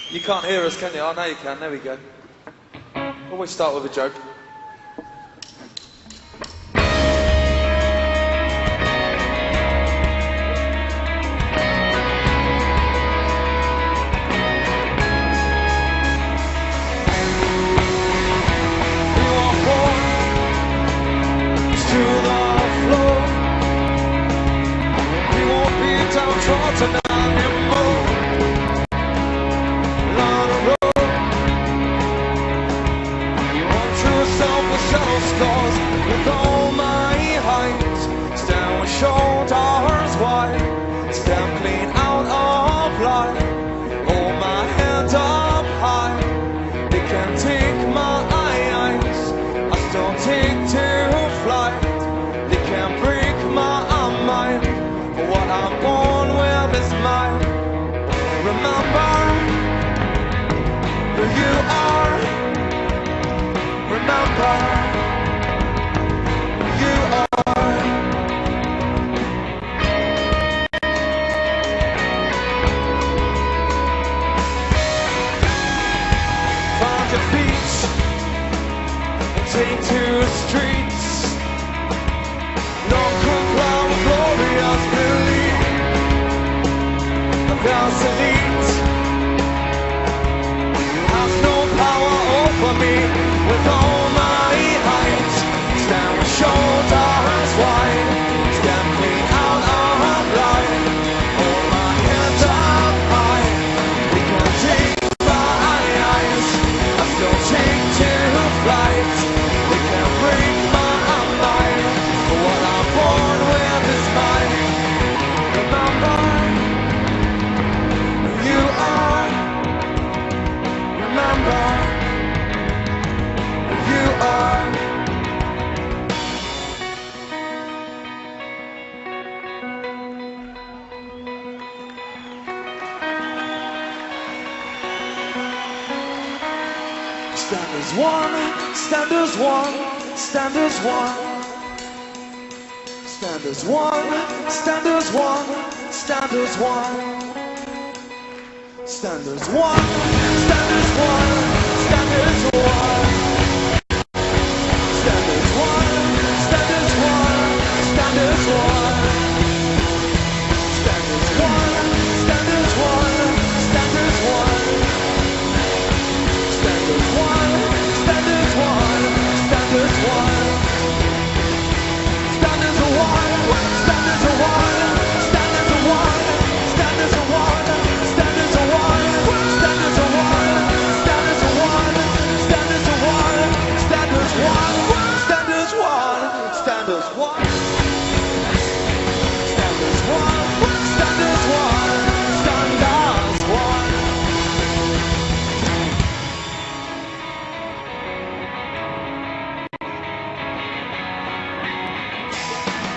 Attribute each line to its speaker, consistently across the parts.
Speaker 1: You can't hear us, can you? Oh, now you can. There we go. Always start with a joke. Tonight anymore. Along the road, on true self-self scars with all my height. Stand with shoulders wide, stand clean out of light. Hold my head up high. They can't take my eyes. I still take to flight. They can't break my mind. What I'm born with is mine. Remember who you are. Remember who you are. Find your feet and take to the streets. No cloud of glorious belief. There's elite has no power over me. With all my height, stand with shoulders wide, stand clean out of light. Hold my head up high. They can't take my eyes. I still take to flight. They can't break my mind. What I'm born with is mine. Remember you are. Remember you are. Stand as one, stand as one, stand as one. Stand as one, stand as one, stand as one. Stand as one, stand as one, stand as one. Stand as one, stand as one, stand as one. Stand as one, stand as one, stand as one. Stand as one, stand as one, stand as one. Stand as a one, stand as a one, stand as a one, stand as a one. Stand as a one, stand as a one, stand as a one, stand as a one, stand as one, stand as one, stand as one, stand as one, stand as one, stand as one.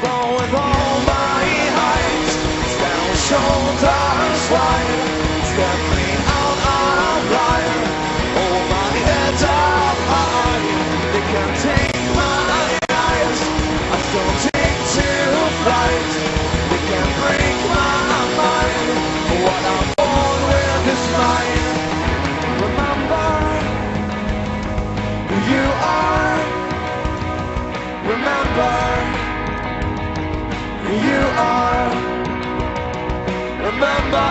Speaker 1: Born with all my height, stand with shoulders wide. Stand clean out of light. Hold my head up high. They can't take my eyes. I still take to flight. They can't break my mind. What I'm born with is mine. Remember who you are. Remember who you are. Remember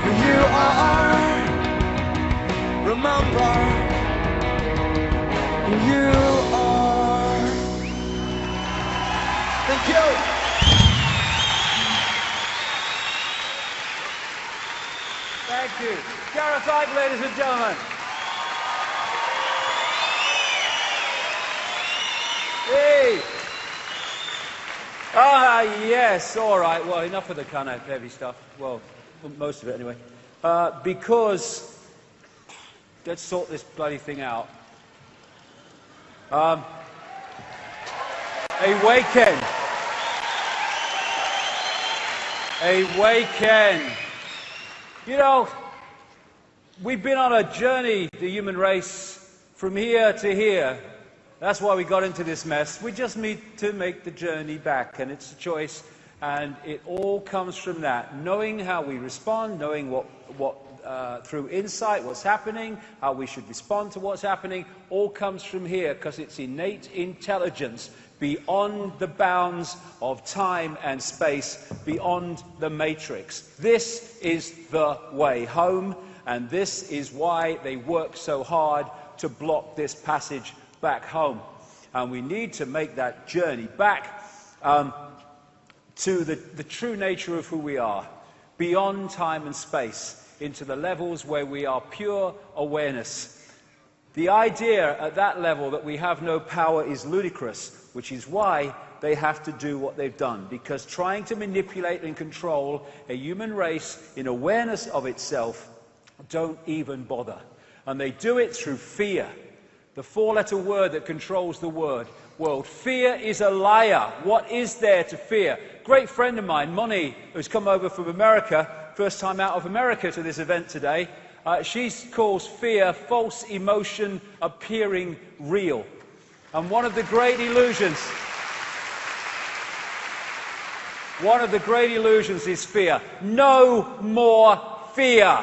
Speaker 1: who you are. Remember who you are. Thank you.
Speaker 2: Thank you. Gareth Icke, ladies and gentlemen. Hey. Ah, yes, all right. Well, enough of the kind of heavy stuff. Well, most of it anyway. Because, let's sort this bloody thing out. Awaken. Awaken. You know, we've been on a journey, the human race, from here to here. That's why we got into this mess. We just need to make the journey back, and it's a choice. And it all comes from that, knowing how we respond, knowing through insight what's happening, how we should respond to what's happening, all comes from here, because it's innate intelligence beyond the bounds of time and space, beyond the matrix. This is the way home, and this is why they work so hard to block this passage back home. And we need to make that journey back to the true nature of who we are, beyond time and space, into the levels where we are pure awareness. The idea at that level that we have no power is ludicrous, which is why they have to do what they've done, because trying to manipulate and control a human race in awareness of itself, don't even bother. And they do it through fear, the four-letter word that controls the world. Fear is a liar. What is there to fear? Great friend of mine, Moni, who's come over from America, first time out of America to this event today, she calls fear false emotion appearing real. And one of the great illusions is fear. No more fear.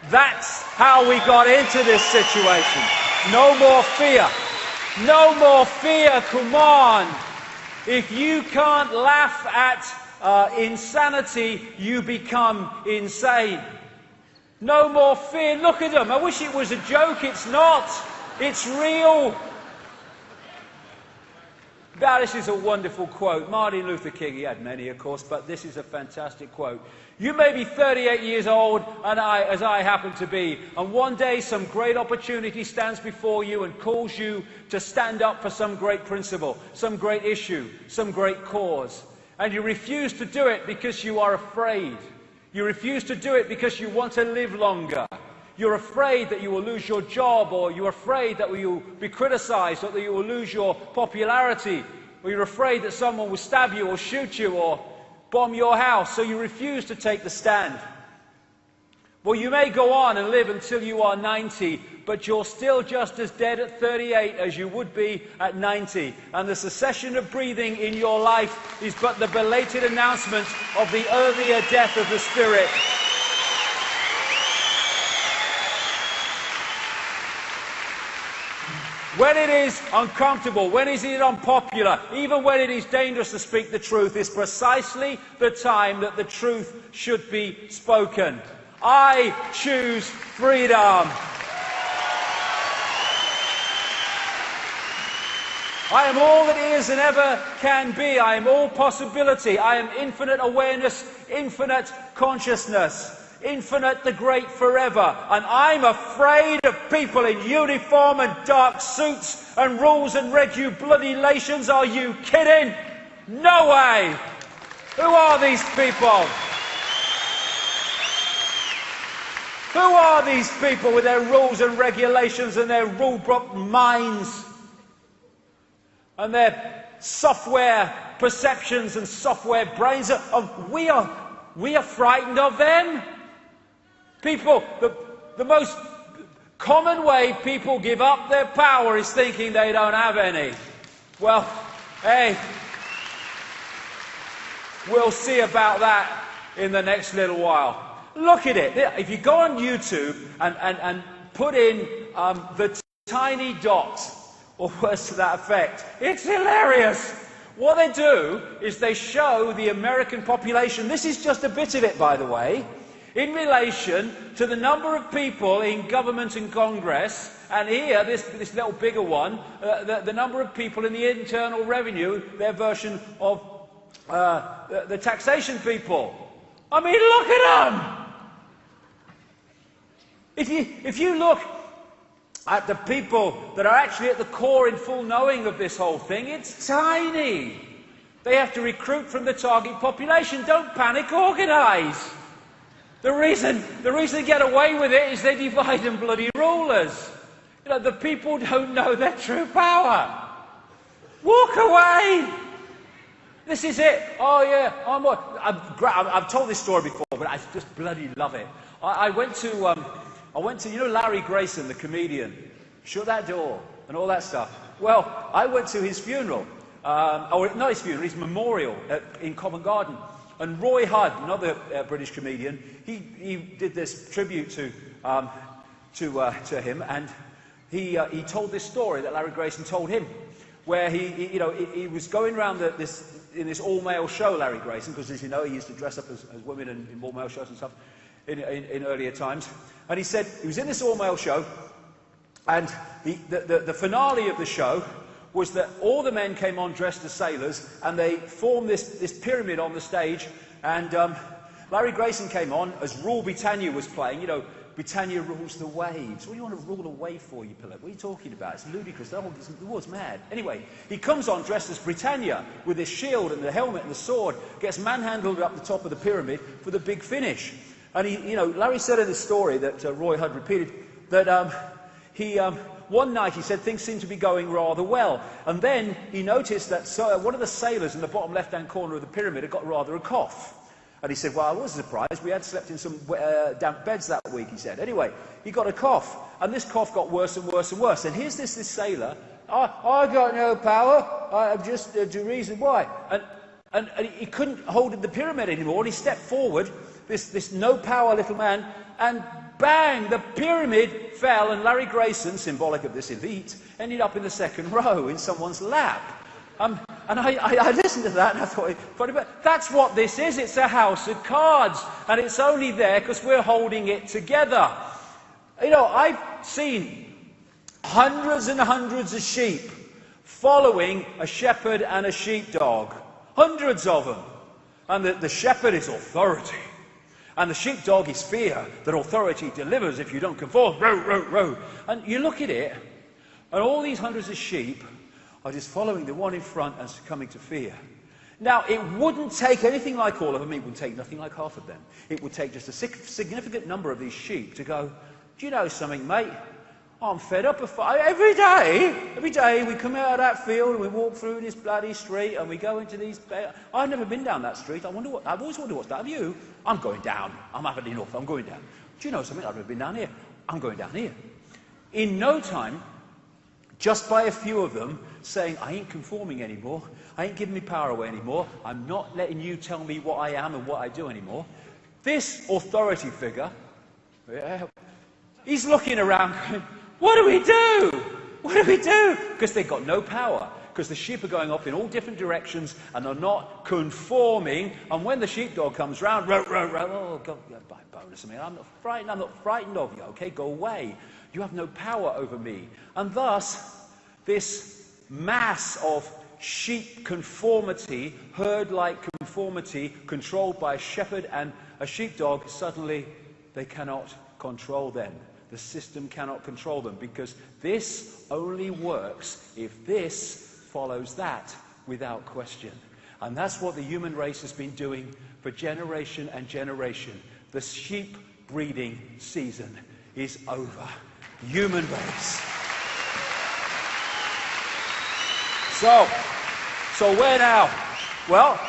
Speaker 2: That's how we got into this situation. No more fear. No more fear, come on. If you can't laugh at insanity, you become insane. No more fear. Look at them. I wish it was a joke. It's not. It's real. Now, this is a wonderful quote. Martin Luther King, he had many, of course, but this is a fantastic quote. You may be 38 years old, as I happen to be, and one day some great opportunity stands before you and calls you to stand up for some great principle, some great issue, some great cause. And you refuse to do it because you are afraid. You refuse to do it because you want to live longer. You're afraid that you will lose your job, or you're afraid that you'll be criticized, or that you will lose your popularity, or you're afraid that someone will stab you or shoot you or bomb your house, so you refuse to take the stand. Well, you may go on and live until you are 90, but you're still just as dead at 38 as you would be at 90. And the cessation of breathing in your life is but the belated announcement of the earlier death of the spirit. When it is uncomfortable, when it is unpopular, even when it is dangerous to speak the truth, is precisely the time that the truth should be spoken. I choose freedom. I am all that is and ever can be. I am all possibility. I am infinite awareness, infinite consciousness. Infinite, the great forever. And I'm afraid of people in uniform and dark suits and rules and you bloody relations. Are you kidding? No way! Who are these people? Who are these people with their rules and regulations and their rule-book minds and their software perceptions and software brains? We are frightened of them. People, the most common way people give up their power is thinking they don't have any. Well, hey, we'll see about that in the next little while. Look at it. If you go on YouTube and put in the tiny dot, or words to that effect, it's hilarious. What they do is they show the American population. This is just a bit of it, by the way, in relation to the number of people in government and Congress, and here, this little bigger one, the number of people in the Internal Revenue, their version of the taxation people. I mean, look at them! If you look at the people that are actually at the core in full knowing of this whole thing, it's tiny. They have to recruit from the target population. Don't panic, organise. The reason they get away with it is they divide and bloody rulers. You know, the people don't know their true power. Walk away. This is it. Oh yeah, I've told this story before, but I just bloody love it. I went to you know Larry Grayson, the comedian. Shut that door and all that stuff. Well, I went to his funeral, or not his funeral, his memorial in Covent Garden. And Roy Hudd, another British comedian, he did this tribute to him, and he told this story that Larry Grayson told him, where he was going around in this all-male show, Larry Grayson, because as you know, he used to dress up as women in all-male shows and stuff in earlier times. And he said he was in this all-male show, and the finale of the show was that all the men came on dressed as sailors, and they formed this pyramid on the stage, and Larry Grayson came on as Rule Britannia was playing. You know, Britannia rules the waves. What do you want to rule a wave for, you pillock? What are you talking about? It's ludicrous. The world's mad. Anyway, he comes on dressed as Britannia with his shield and the helmet and the sword, gets manhandled up the top of the pyramid for the big finish. And Larry said in the story that Roy Hudd repeated that one night he said things seemed to be going rather well, and then he noticed that one of the sailors in the bottom left-hand corner of the pyramid had got rather a cough. And he said, well, I wasn't surprised. We had slept in some damp beds that week, he said. Anyway, he got a cough, and this cough got worse and worse and worse. And here's this sailor, I got no power, I'm just the reason why. And he couldn't hold the pyramid anymore, and he stepped forward, this no-power little man, and bang, the pyramid fell, and Larry Grayson, symbolic of this elite, ended up in the second row in someone's lap. And I listened to that and I thought, funny, but that's what this is. It's a house of cards, and it's only there because we're holding it together. You know, I've seen hundreds and hundreds of sheep following a shepherd and a sheepdog. Hundreds of them. And the shepherd is authority. And the sheepdog is fear that authority delivers if you don't conform. Row, row, row. And you look at it, and all these hundreds of sheep are just following the one in front and succumbing to fear. Now, it wouldn't take anything like all of them. It would take nothing like half of them. It would take just a significant number of these sheep to go, do you know something, mate? I'm fed up of fight. Every day we come out of that field and we walk through this bloody street and we go into these... I've never been down that street. I've always wondered what's that. Have you? I'm going down. I'm having enough. I'm going down. Do you know something? I've never been down here. I'm going down here. In no time, just by a few of them saying, I ain't conforming anymore, I ain't giving me power away anymore, I'm not letting you tell me what I am and what I do anymore, this authority figure, he's looking around going, what do we do? What do we do? Because they've got no power, because the sheep are going off in all different directions and are not conforming, and when the sheepdog comes round, row, row, row, oh, God, by bonus, I mean, I'm not frightened of you, okay, go away. You have no power over me. And thus, this mass of sheep conformity, herd-like conformity, controlled by a shepherd and a sheepdog, suddenly they cannot control them. The system cannot control them, because this only works if this follows that without question. And that's what the human race has been doing for generation and generation. The sheep breeding season is over. Human race. So where now? Well,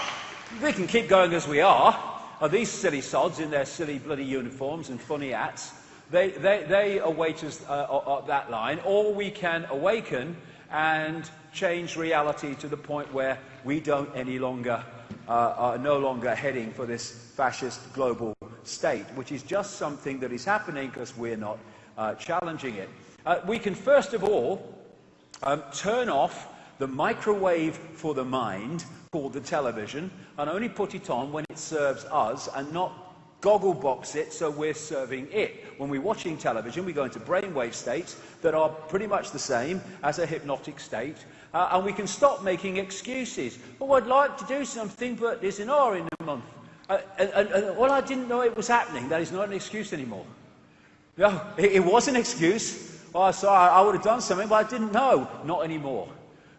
Speaker 2: we can keep going as we are. These silly sods in their silly bloody uniforms and funny hats, they await us up that line, or we can awaken and change reality to the point where we don't any longer are no longer heading for this fascist global state, which is just something that is happening because we're not challenging it. We can first of all turn off the microwave for the mind called the television, and only put it on when it serves us, and not goggle box it so we're serving it. When we're watching television, we go into brainwave states that are pretty much the same as a hypnotic state, and we can stop making excuses. Oh, I'd like to do something, but there's an hour in a month. Well, I didn't know it was happening. That is not an excuse anymore. No, it was an excuse. Oh, sorry, I would have done something, but I didn't know. Not anymore.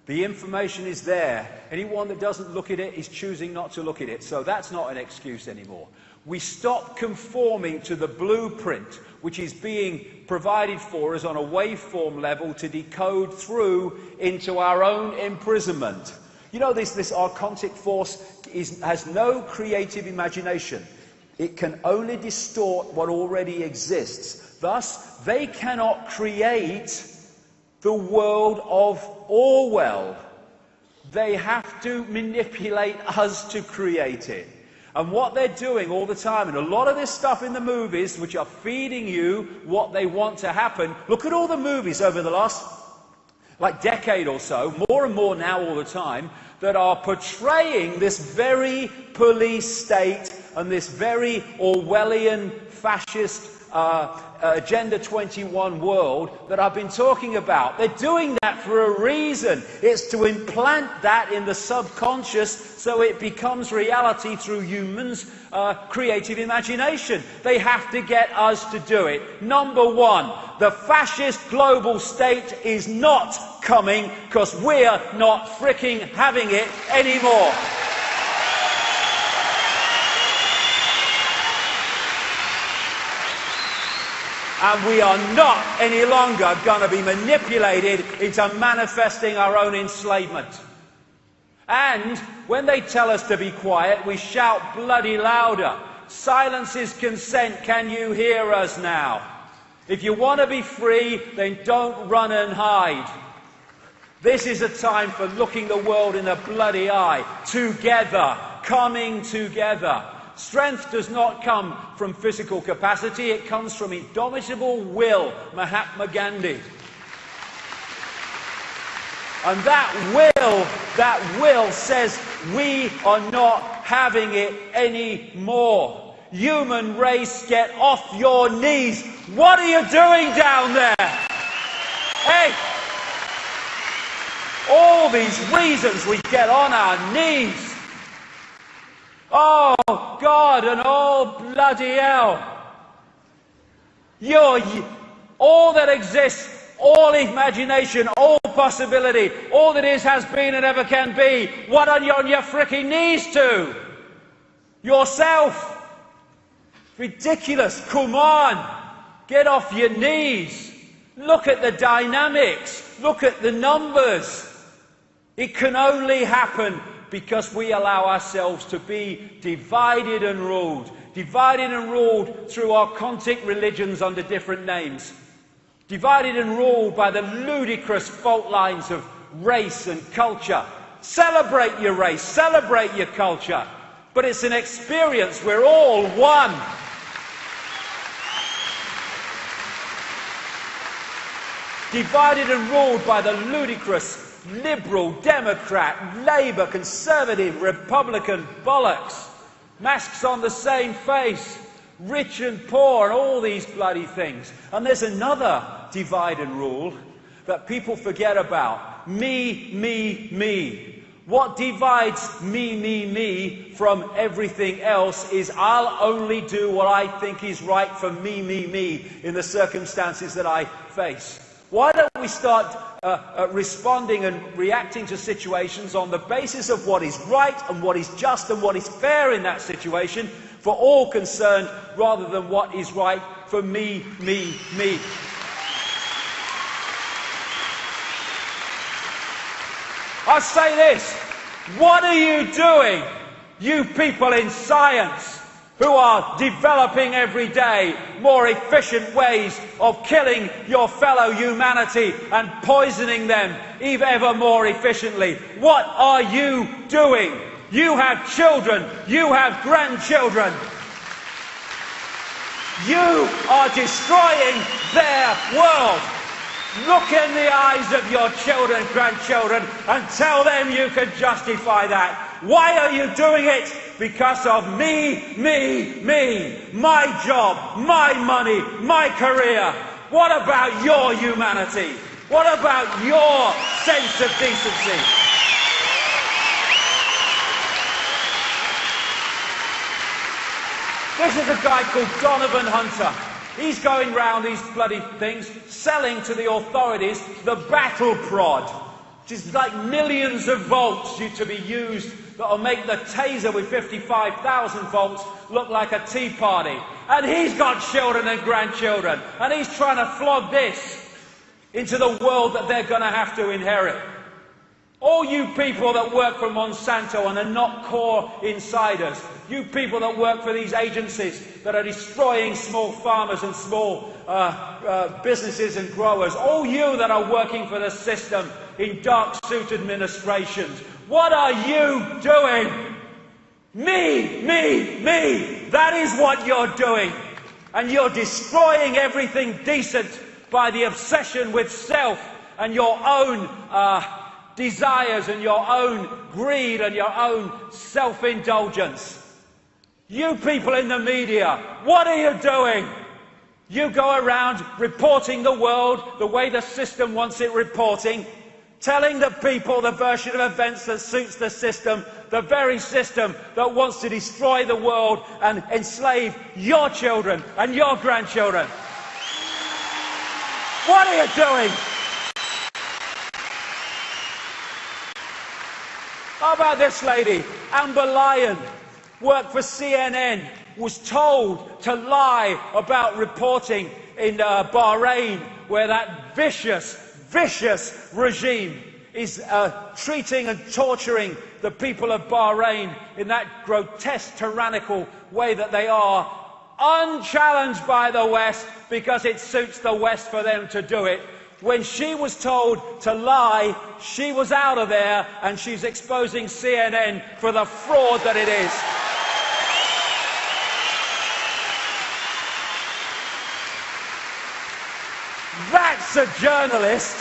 Speaker 2: The information is there. Anyone that doesn't look at it is choosing not to look at it. So that's not an excuse anymore. We stop conforming to the blueprint which is being provided for us on a waveform level to decode through into our own imprisonment. You know, this archontic force has no creative imagination. It can only distort what already exists. Thus, they cannot create the world of Orwell. They have to manipulate us to create it. And what they're doing all the time, and a lot of this stuff in the movies, which are feeding you what they want to happen. Look at all the movies over the last, decade or so, more and more now all the time, that are portraying this very police state and this very Orwellian, fascist, Agenda 21 world that I've been talking about. They're doing that for a reason. It's to implant that in the subconscious so it becomes reality through humans' creative imagination. They have to get us to do it. Number one, the fascist global state is not coming because we're not fricking having it anymore. And we are not any longer going to be manipulated into manifesting our own enslavement. And when they tell us to be quiet, we shout bloody louder. Silence is consent. Can you hear us now? If you want to be free, then don't run and hide. This is a time for looking the world in the bloody eye. Together. Coming together. Strength does not come from physical capacity, it comes from indomitable will, Mahatma Gandhi. And that will says we are not having it anymore. Human race, get off your knees. What are you doing down there? Hey! All these reasons we get on our knees. Oh, God, and oh, bloody hell. All that exists, all imagination, all possibility, all that is, has been, and ever can be, what are you on your fricking knees to? Yourself. Ridiculous. Come on. Get off your knees. Look at the dynamics. Look at the numbers. It can only happen because we allow ourselves to be divided and ruled. Divided and ruled through our occultic religions under different names. Divided and ruled by the ludicrous fault lines of race and culture. Celebrate your race, celebrate your culture. But it's an experience, we're all one. Divided and ruled by the ludicrous Liberal, Democrat, Labour, Conservative, Republican bollocks. Masks on the same face. Rich and poor and all these bloody things. And there's another divide and rule that people forget about. Me, me, me. What divides me from everything else is I'll only do what I think is right for me in the circumstances that I face. Why don't we start responding and reacting to situations on the basis of what is right and what is just and what is fair in that situation for all concerned rather than what is right for me. I say this, what are you doing, you people in science, who are developing every day more efficient ways of killing your fellow humanity and poisoning them ever more efficiently? What are you doing? You have children, you have grandchildren. You are destroying their world. Look in the eyes of your children, grandchildren, and tell them you can justify that. Why are you doing it? Because of me. My job, my money, my career. What about your humanity? What about your sense of decency? This is a guy called Donovan Hunter. He's going round these bloody things, selling to the authorities the battle prod, which is like millions of volts to be used that'll make the taser with 55,000 volts look like a tea party. And he's got children and grandchildren, and he's trying to flog this into the world that they're going to have to inherit. All you people that work for Monsanto and are not core insiders, you people that work for these agencies that are destroying small farmers and small businesses and growers, all you that are working for the system in dark suit administrations, what are you doing? Me. That is what you're doing. And you're destroying everything decent by the obsession with self and your own desires and your own greed and your own self-indulgence. You people in the media, what are you doing? You go around reporting the world the way the system wants it reporting, telling the people the version of events that suits the system, the very system that wants to destroy the world and enslave your children and your grandchildren. What are you doing? How about this lady, Amber Lyon, worked for CNN, was told to lie about reporting in Bahrain, where that vicious regime is treating and torturing the people of Bahrain in that grotesque, tyrannical way that they are, unchallenged by the West because it suits the West for them to do it. When she was told to lie, she was out of there, and she's exposing CNN for the fraud that it is. That's a journalist.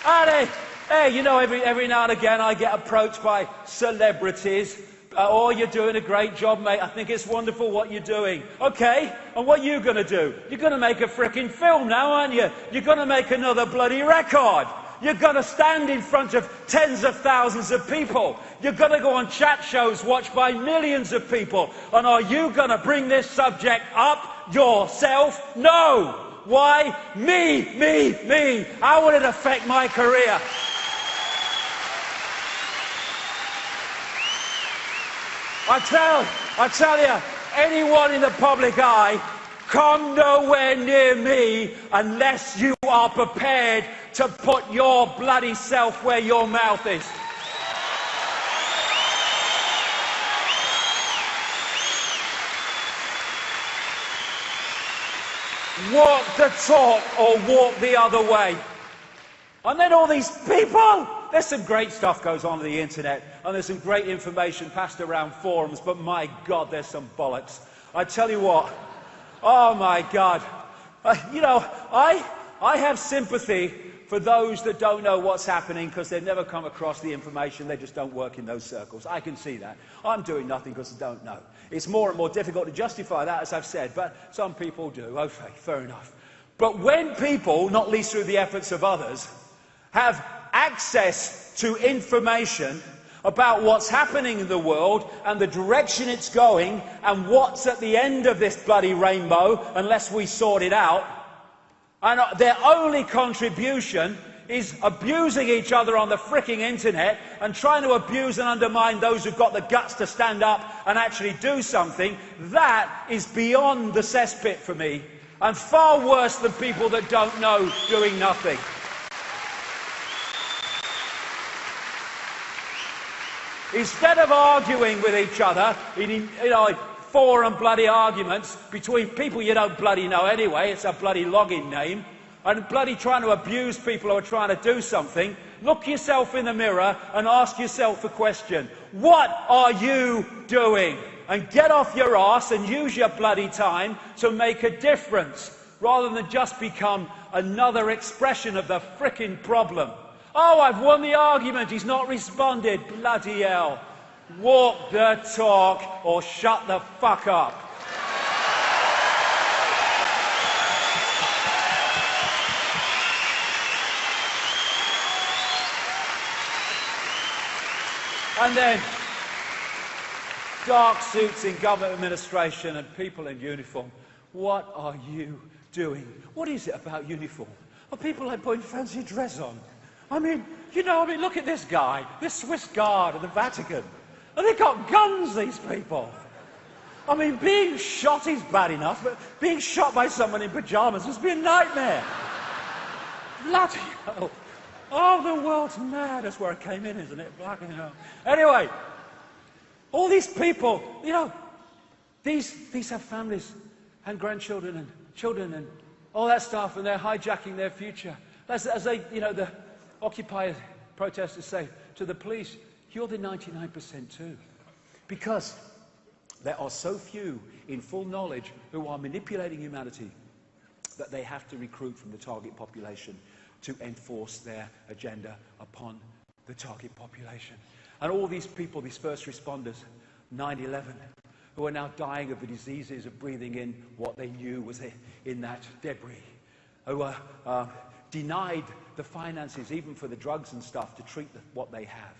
Speaker 2: And hey, you know, every now and again I get approached by celebrities. Oh, you're doing a great job, mate. I think it's wonderful what you're doing. Okay, and what are you going to do? You're going to make a frickin' film now, aren't you? You're going to make another bloody record. You're going to stand in front of tens of thousands of people. You're going to go on chat shows watched by millions of people. And are you going to bring this subject up yourself? No. Why? Me. How would it affect my career? I tell you, anyone in the public eye, come nowhere near me unless you are prepared to put your bloody self where your mouth is. Walk the talk or walk the other way. And then all these people, there's some great stuff goes on the internet, and there's some great information passed around forums, but my God, there's some bollocks. I tell you what, oh my God. You know, I have sympathy for those that don't know what's happening because they've never come across the information. They just don't work in those circles. I can see that. I'm doing nothing because I don't know. It's more and more difficult to justify that, as I've said, but some people do. Okay, fair enough. But when people, not least through the efforts of others, have access to information about what's happening in the world and the direction it's going and what's at the end of this bloody rainbow unless we sort it out, and their only contribution is abusing each other on the fricking internet and trying to abuse and undermine those who've got the guts to stand up and actually do something, that is beyond the cesspit for me, and far worse than people that don't know doing nothing. Instead of arguing with each other in, forum bloody arguments between people you don't bloody know anyway, it's a bloody login name, and bloody trying to abuse people who are trying to do something, look yourself in the mirror and ask yourself a question. What are you doing? And get off your arse and use your bloody time to make a difference, rather than just become another expression of the frickin' problem. Oh, I've won the argument, he's not responded. Bloody hell. Walk the talk or shut the fuck up. And then, dark suits in government administration and people in uniform. What are you doing? What is it about uniform? Are people like putting fancy dress on? I mean, look at this guy, this Swiss guard of the Vatican. And they've got guns, these people. I mean, being shot is bad enough, but being shot by someone in pyjamas must be a nightmare. Bloody hell. Oh, the world's mad. That's where it came in, isn't it? Bloody hell. Anyway, all these people, these have families and grandchildren and children and all that stuff, and they're hijacking their future. As they, the Occupy protesters say to the police, you're the 99% too. Because there are so few in full knowledge who are manipulating humanity that they have to recruit from the target population to enforce their agenda upon the target population. And all these people, these first responders, 9/11, who are now dying of the diseases of breathing in what they knew was in that debris, who are denied the finances even for the drugs and stuff to treat what they have.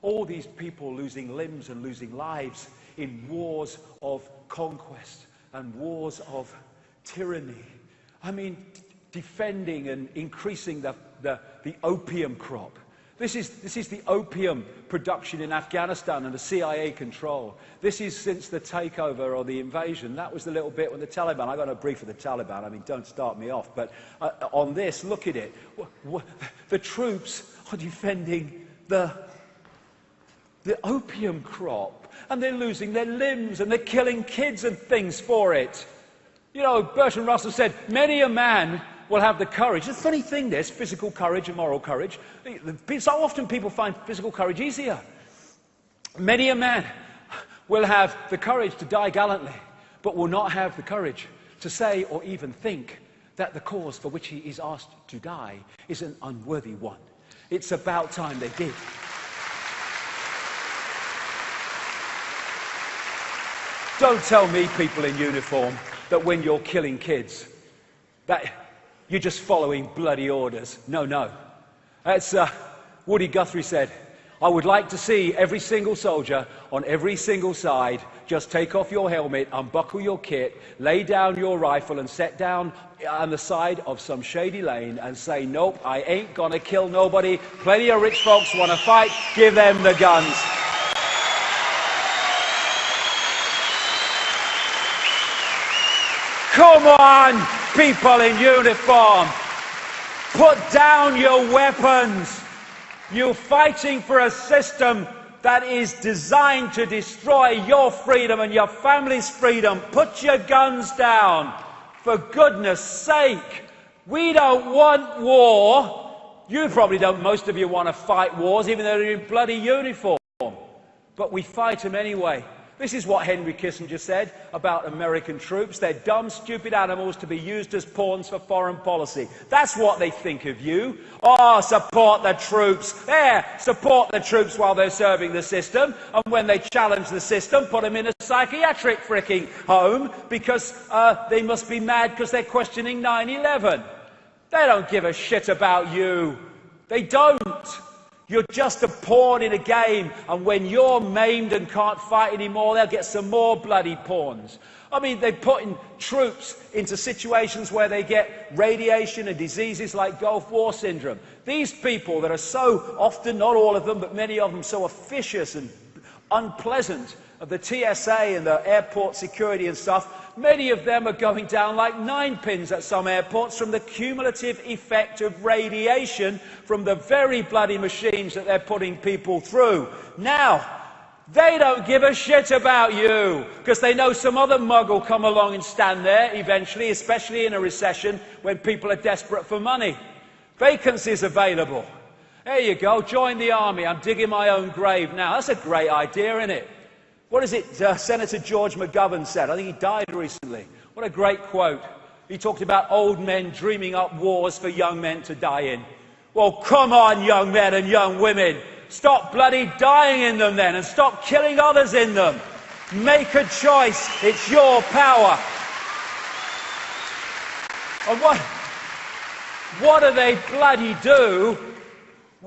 Speaker 2: All these people losing limbs and losing lives in wars of conquest and wars of tyranny. I mean, defending and increasing the opium crop. This is the opium production in Afghanistan and the CIA control. This is since the takeover or the invasion. That was the little bit when the Taliban, I got no brief for the Taliban, I mean, don't start me off, but on this, look at it. The troops are defending the opium crop, and they're losing their limbs, and they're killing kids and things for it. You know, Bertrand Russell said, many a man will have the courage. It's a funny thing, this, physical courage and moral courage. So often people find physical courage easier. Many a man will have the courage to die gallantly, but will not have the courage to say or even think that the cause for which he is asked to die is an unworthy one. It's about time they did. Don't tell me, people in uniform, that when you're killing kids, that you're just following bloody orders. No, no. As Woody Guthrie said, I would like to see every single soldier on every single side just take off your helmet, unbuckle your kit, lay down your rifle and sit down on the side of some shady lane and say, nope, I ain't gonna kill nobody. Plenty of rich folks want to fight, give them the guns. Come on, people in uniform. Put down your weapons. You're fighting for a system that is designed to destroy your freedom and your family's freedom. Put your guns down. For goodness sake, we don't want war. You probably don't, most of you want to fight wars, even though they're in bloody uniform. But we fight them anyway. This is what Henry Kissinger said about American troops. They're dumb, stupid animals to be used as pawns for foreign policy. That's what they think of you. Oh, support the troops. There, support the troops while they're serving the system. And when they challenge the system, put them in a psychiatric fricking home because they must be mad because they're questioning 9/11. They don't give a shit about you. They don't. You're just a pawn in a game, and when you're maimed and can't fight anymore, they'll get some more bloody pawns. I mean, they're putting troops into situations where they get radiation and diseases like Gulf War syndrome. These people that are so often, not all of them, but many of them, so officious and unpleasant, of the TSA and the airport security and stuff, many of them are going down like 9 pins at some airports from the cumulative effect of radiation from the very bloody machines that they're putting people through. Now, they don't give a shit about you because they know some other mug will come along and stand there eventually, especially in a recession when people are desperate for money. Vacancies available. There you go, join the army. I'm digging my own grave now. That's a great idea, isn't it? What is it Senator George McGovern said? I think he died recently. What a great quote. He talked about old men dreaming up wars for young men to die in. Well, come on, young men and young women. Stop bloody dying in them then and stop killing others in them. Make a choice. It's your power. And what do they bloody do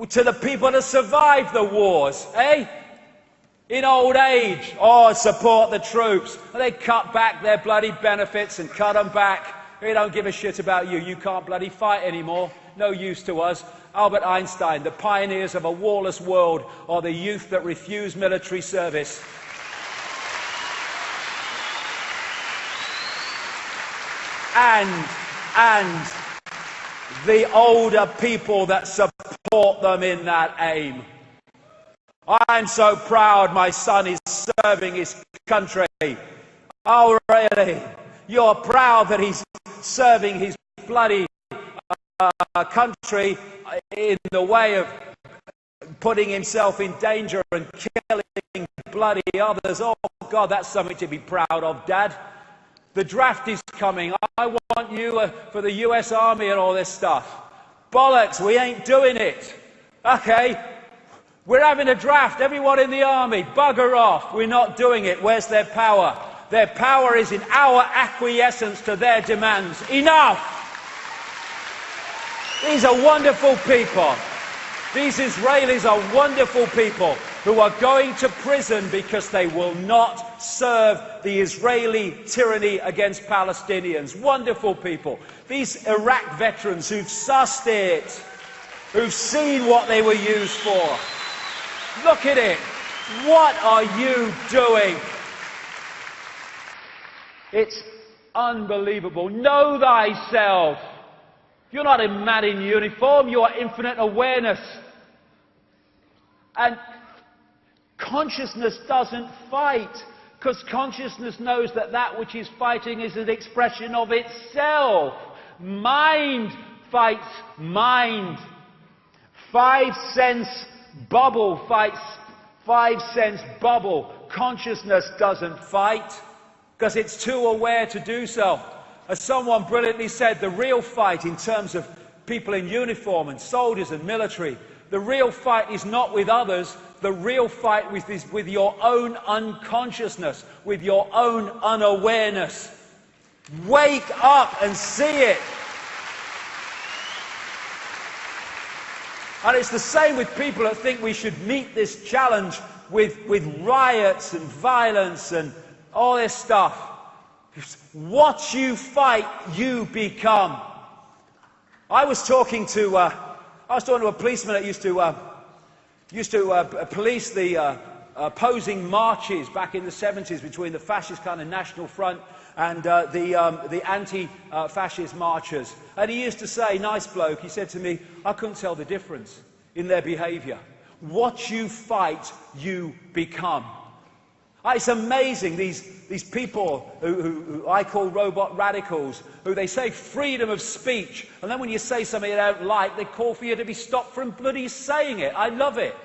Speaker 2: to the people that survived the wars, eh? In old age, oh, support the troops. And they cut back their bloody benefits and cut them back. They don't give a shit about you. You can't bloody fight anymore. No use to us. Albert Einstein, the pioneers of a warless world are the youth that refuse military service. And the older people that support them in that aim. I'm so proud my son is serving his country. Oh, really? You're proud that he's serving his bloody country in the way of putting himself in danger and killing bloody others. Oh, God, that's something to be proud of, Dad. The draft is coming. I want you for the US Army and all this stuff. Bollocks, we ain't doing it. Okay, we're having a draft. Everyone in the army, bugger off. We're not doing it. Where's their power? Their power is in our acquiescence to their demands. Enough! These are wonderful people. These Israelis are wonderful people who are going to prison because they will not serve the Israeli tyranny against Palestinians. Wonderful people. These Iraq veterans who've sussed it, who've seen what they were used for. Look at it. What are you doing? It's unbelievable. Know thyself. You're not a man in uniform. You are infinite awareness. And consciousness doesn't fight, because consciousness knows that that which is fighting is an expression of itself. Mind fights mind. 5 sense bubble fights 5 sense bubble. Consciousness doesn't fight, because it's too aware to do so. As someone brilliantly said, the real fight in terms of people in uniform and soldiers and military, the real fight is not with others. The real fight is with your own unconsciousness, with your own unawareness. Wake up and see it. And it's the same with people that think we should meet this challenge with riots and violence and all this stuff. What you fight, you become. I was talking to a policeman that used to police the opposing marches back in the 70s between the fascist kind of National Front and the anti-fascist marchers. And he used to say, nice bloke, he said to me, I couldn't tell the difference in their behaviour. What you fight, you become. It's amazing, these people who I call robot radicals, who they say freedom of speech, and then when you say something they don't like, they call for you to be stopped from bloody saying it. I love it.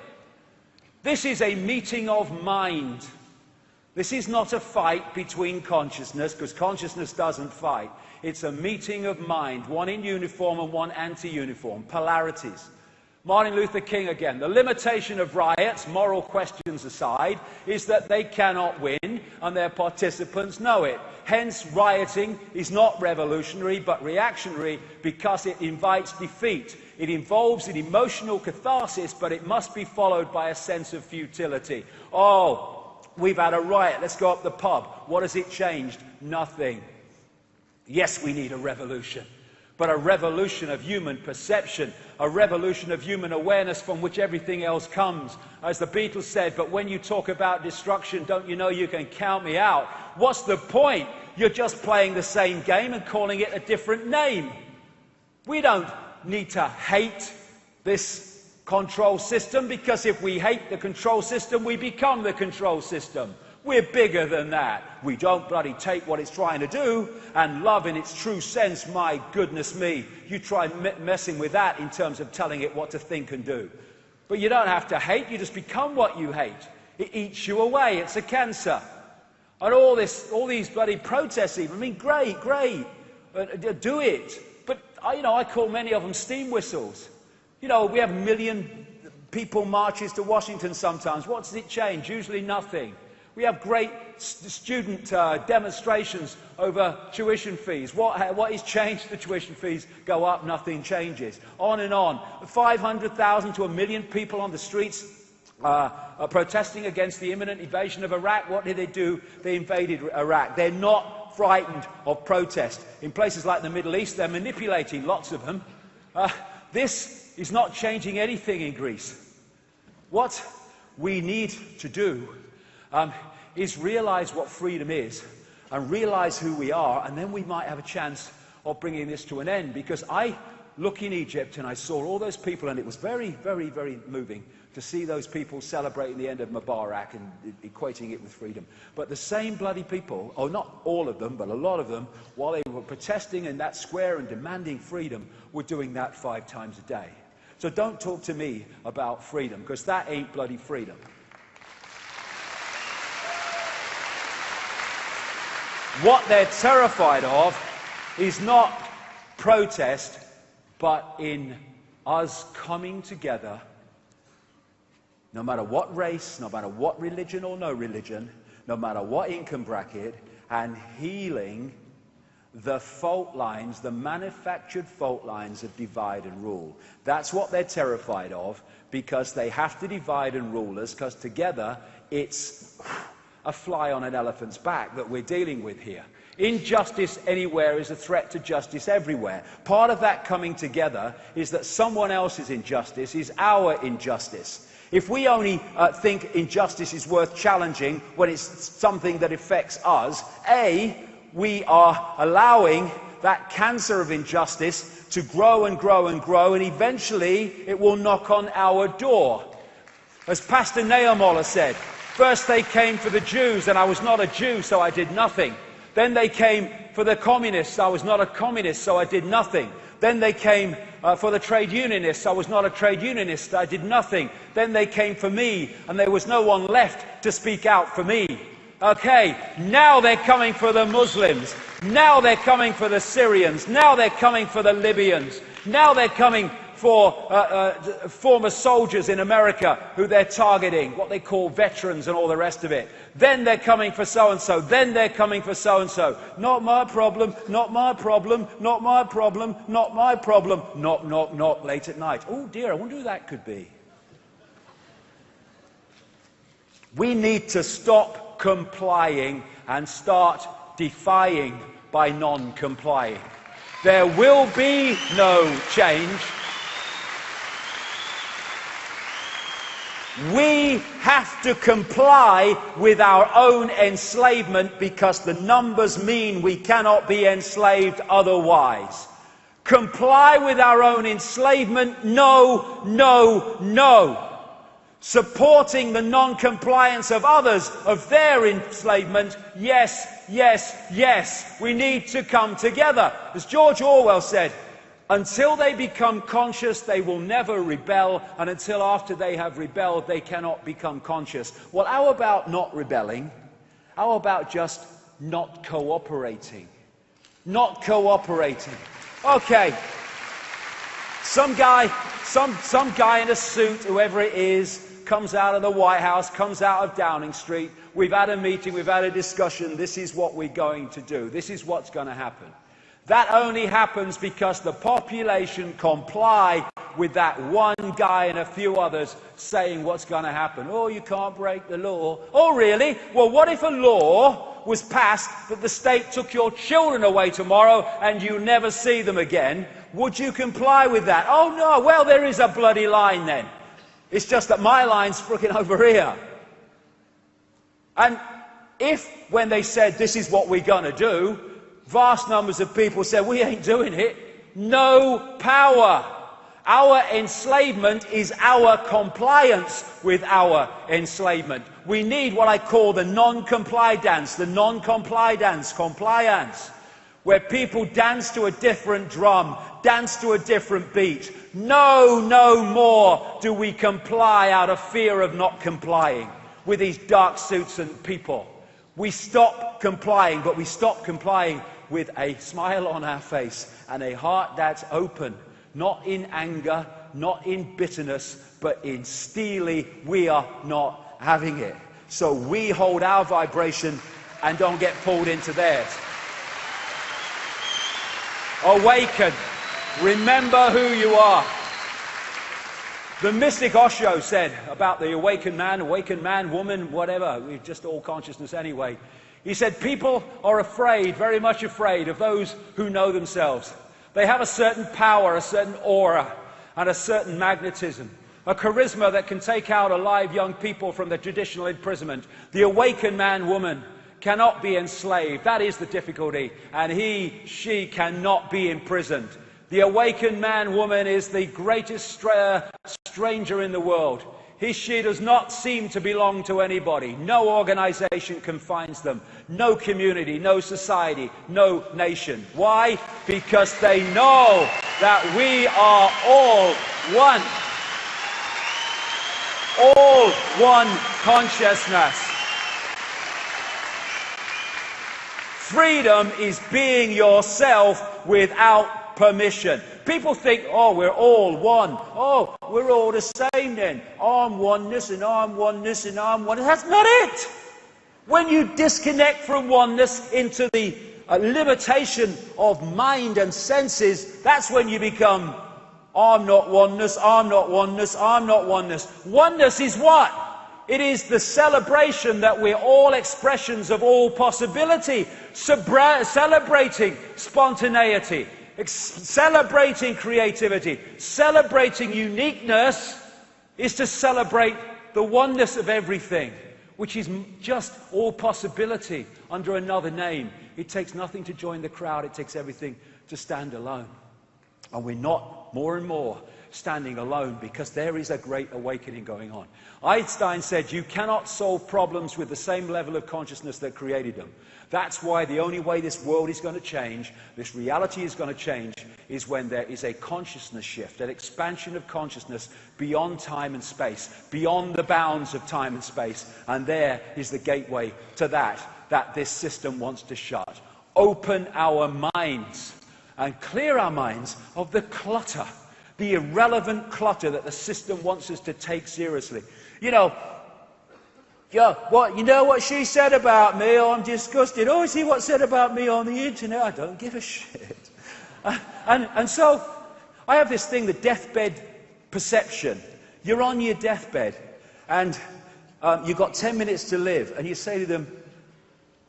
Speaker 2: This is a meeting of mind. This is not a fight between consciousness, because consciousness doesn't fight. It's a meeting of mind, one in uniform and one anti-uniform, polarities. Martin Luther King again. The limitation of riots, moral questions aside, is that they cannot win and their participants know it. Hence, rioting is not revolutionary but reactionary, because it invites defeat. It involves an emotional catharsis, but it must be followed by a sense of futility. Oh, we've had a riot, let's go up the pub. What has it changed? Nothing. Yes, we need a revolution. But a revolution of human perception, a revolution of human awareness from which everything else comes. As the Beatles said, but when you talk about destruction, don't you know you can count me out? What's the point? You're just playing the same game and calling it a different name. We don't need to hate this control system, because if we hate the control system, we become the control system. We're bigger than that. We don't bloody take what it's trying to do and love in its true sense. My goodness me. You try messing with that in terms of telling it what to think and do. But you don't have to hate. You just become what you hate. It eats you away. It's a cancer. And all these bloody protests even. I mean, great. Do it. But, I call many of them steam whistles. We have 1 million people marches to Washington sometimes. What does it change? Usually nothing. We have great student demonstrations over tuition fees. What is changed? The tuition fees go up, nothing changes. On and on. 500,000 to 1 million people on the streets protesting against the imminent invasion of Iraq. What did they do? They invaded Iraq. They're not frightened of protest. In places like the Middle East, they're manipulating lots of them. This is not changing anything in Greece. What we need to do is realize what freedom is and realize who we are, and then we might have a chance of bringing this to an end. Because I look in Egypt and I saw all those people, and it was very, very, very moving to see those people celebrating the end of Mubarak and equating it with freedom. But the same bloody people, or not all of them, but a lot of them, while they were protesting in that square and demanding freedom, were doing that 5 times a day. So don't talk to me about freedom, because that ain't bloody freedom. What they're terrified of is not protest, but in us coming together, no matter what race, no matter what religion or no religion, no matter what income bracket, and healing the fault lines, the manufactured fault lines of divide and rule. That's what they're terrified of, because they have to divide and rule us, because together it's a fly on an elephant's back that we're dealing with here. Injustice anywhere is a threat to justice everywhere. Part of that coming together is that someone else's injustice is our injustice. If we only think injustice is worth challenging when it's something that affects us, we are allowing that cancer of injustice to grow and grow and grow, and eventually it will knock on our door. As Pastor Nehemiah said, first they came for the Jews, and I was not a Jew, so I did nothing. Then they came for the communists. I was not a communist, so I did nothing. Then they came for the trade unionists. I was not a trade unionist. I did nothing. Then they came for me, and there was no one left to speak out for me. Okay, now they're coming for the Muslims. Now they're coming for the Syrians. Now they're coming for the Libyans. Now they're coming for former soldiers in America who they're targeting, what they call veterans and all the rest of it. Then they're coming for so-and-so. Then they're coming for so-and-so. Not my problem, not my problem, not my problem, not my problem. Knock, knock, knock, late at night. Oh dear, I wonder who that could be. We need to stop complying and start defying by non-complying. There will be no change. We have to comply with our own enslavement, because the numbers mean we cannot be enslaved otherwise. Comply with our own enslavement? No, no, no. Supporting the non-compliance of others, of their enslavement? Yes, yes, yes. We need to come together. As George Orwell said, until they become conscious, they will never rebel, and until after they have rebelled, they cannot become conscious. Well, how about not rebelling? How about just not cooperating? Not cooperating. Okay. Some guy in a suit, whoever it is, comes out of the White House, comes out of Downing Street. We've had a meeting, we've had a discussion. This is what we're going to do. This is what's going to happen. That only happens because the population comply with that one guy and a few others saying what's going to happen. Oh, you can't break the law. Oh, really? Well, what if a law was passed that the state took your children away tomorrow and you never see them again? Would you comply with that? Oh, no. Well, there is a bloody line then. It's just that my line's freaking over here. And if, when they said this is what we're going to do, vast numbers of people said, we ain't doing it. No power. Our enslavement is our compliance with our enslavement. We need what I call the non-comply dance, compliance, where people dance to a different drum, dance to a different beat. No, no more do we comply out of fear of not complying with these dark suits and people. We stop complying, but we stop complying with a smile on our face and a heart that's open, not in anger, not in bitterness, but in steely, we are not having it. So we hold our vibration and don't get pulled into theirs. Awaken. Remember who you are. The mystic Osho said about the awakened man, woman, whatever, we're just all consciousness anyway. He said, people are afraid, very much afraid, of those who know themselves. They have a certain power, a certain aura, and a certain magnetism, a charisma that can take out alive young people from the traditional imprisonment. The awakened man, woman cannot be enslaved. That is the difficulty. And he, she cannot be imprisoned. The awakened man, woman is the greatest stranger in the world. He, she does not seem to belong to anybody. No organization confines them. No community, no society, no nation. Why? Because they know that we are all one. All one consciousness. Freedom is being yourself without permission. People think, oh, we're all one. Oh, we're all the same then. I'm oneness and I'm oneness and I'm oneness. That's not it. When you disconnect from oneness into the limitation of mind and senses, that's when you become, I'm not oneness, I'm not oneness, I'm not oneness. Oneness is what? It is the celebration that we're all expressions of all possibility, celebrating spontaneity, celebrating creativity, celebrating uniqueness is to celebrate the oneness of everything, which is just all possibility under another name. It takes nothing to join the crowd, it takes everything to stand alone. And we're not more and more standing alone because there is a great awakening going on. Einstein said you cannot solve problems with the same level of consciousness that created them. That's why the only way this world is going to change, this reality is going to change, is when there is a consciousness shift, an expansion of consciousness beyond time and space, beyond the bounds of time and space. And there is the gateway to that this system wants to shut. Open our minds and clear our minds of the clutter, the irrelevant clutter that the system wants us to take seriously. You know what she said about me? Oh, I'm disgusted. Oh, see what said about me on the internet? I don't give a shit. And so I have this thing, the deathbed perception. You're on your deathbed and you've got 10 minutes to live, and you say to them,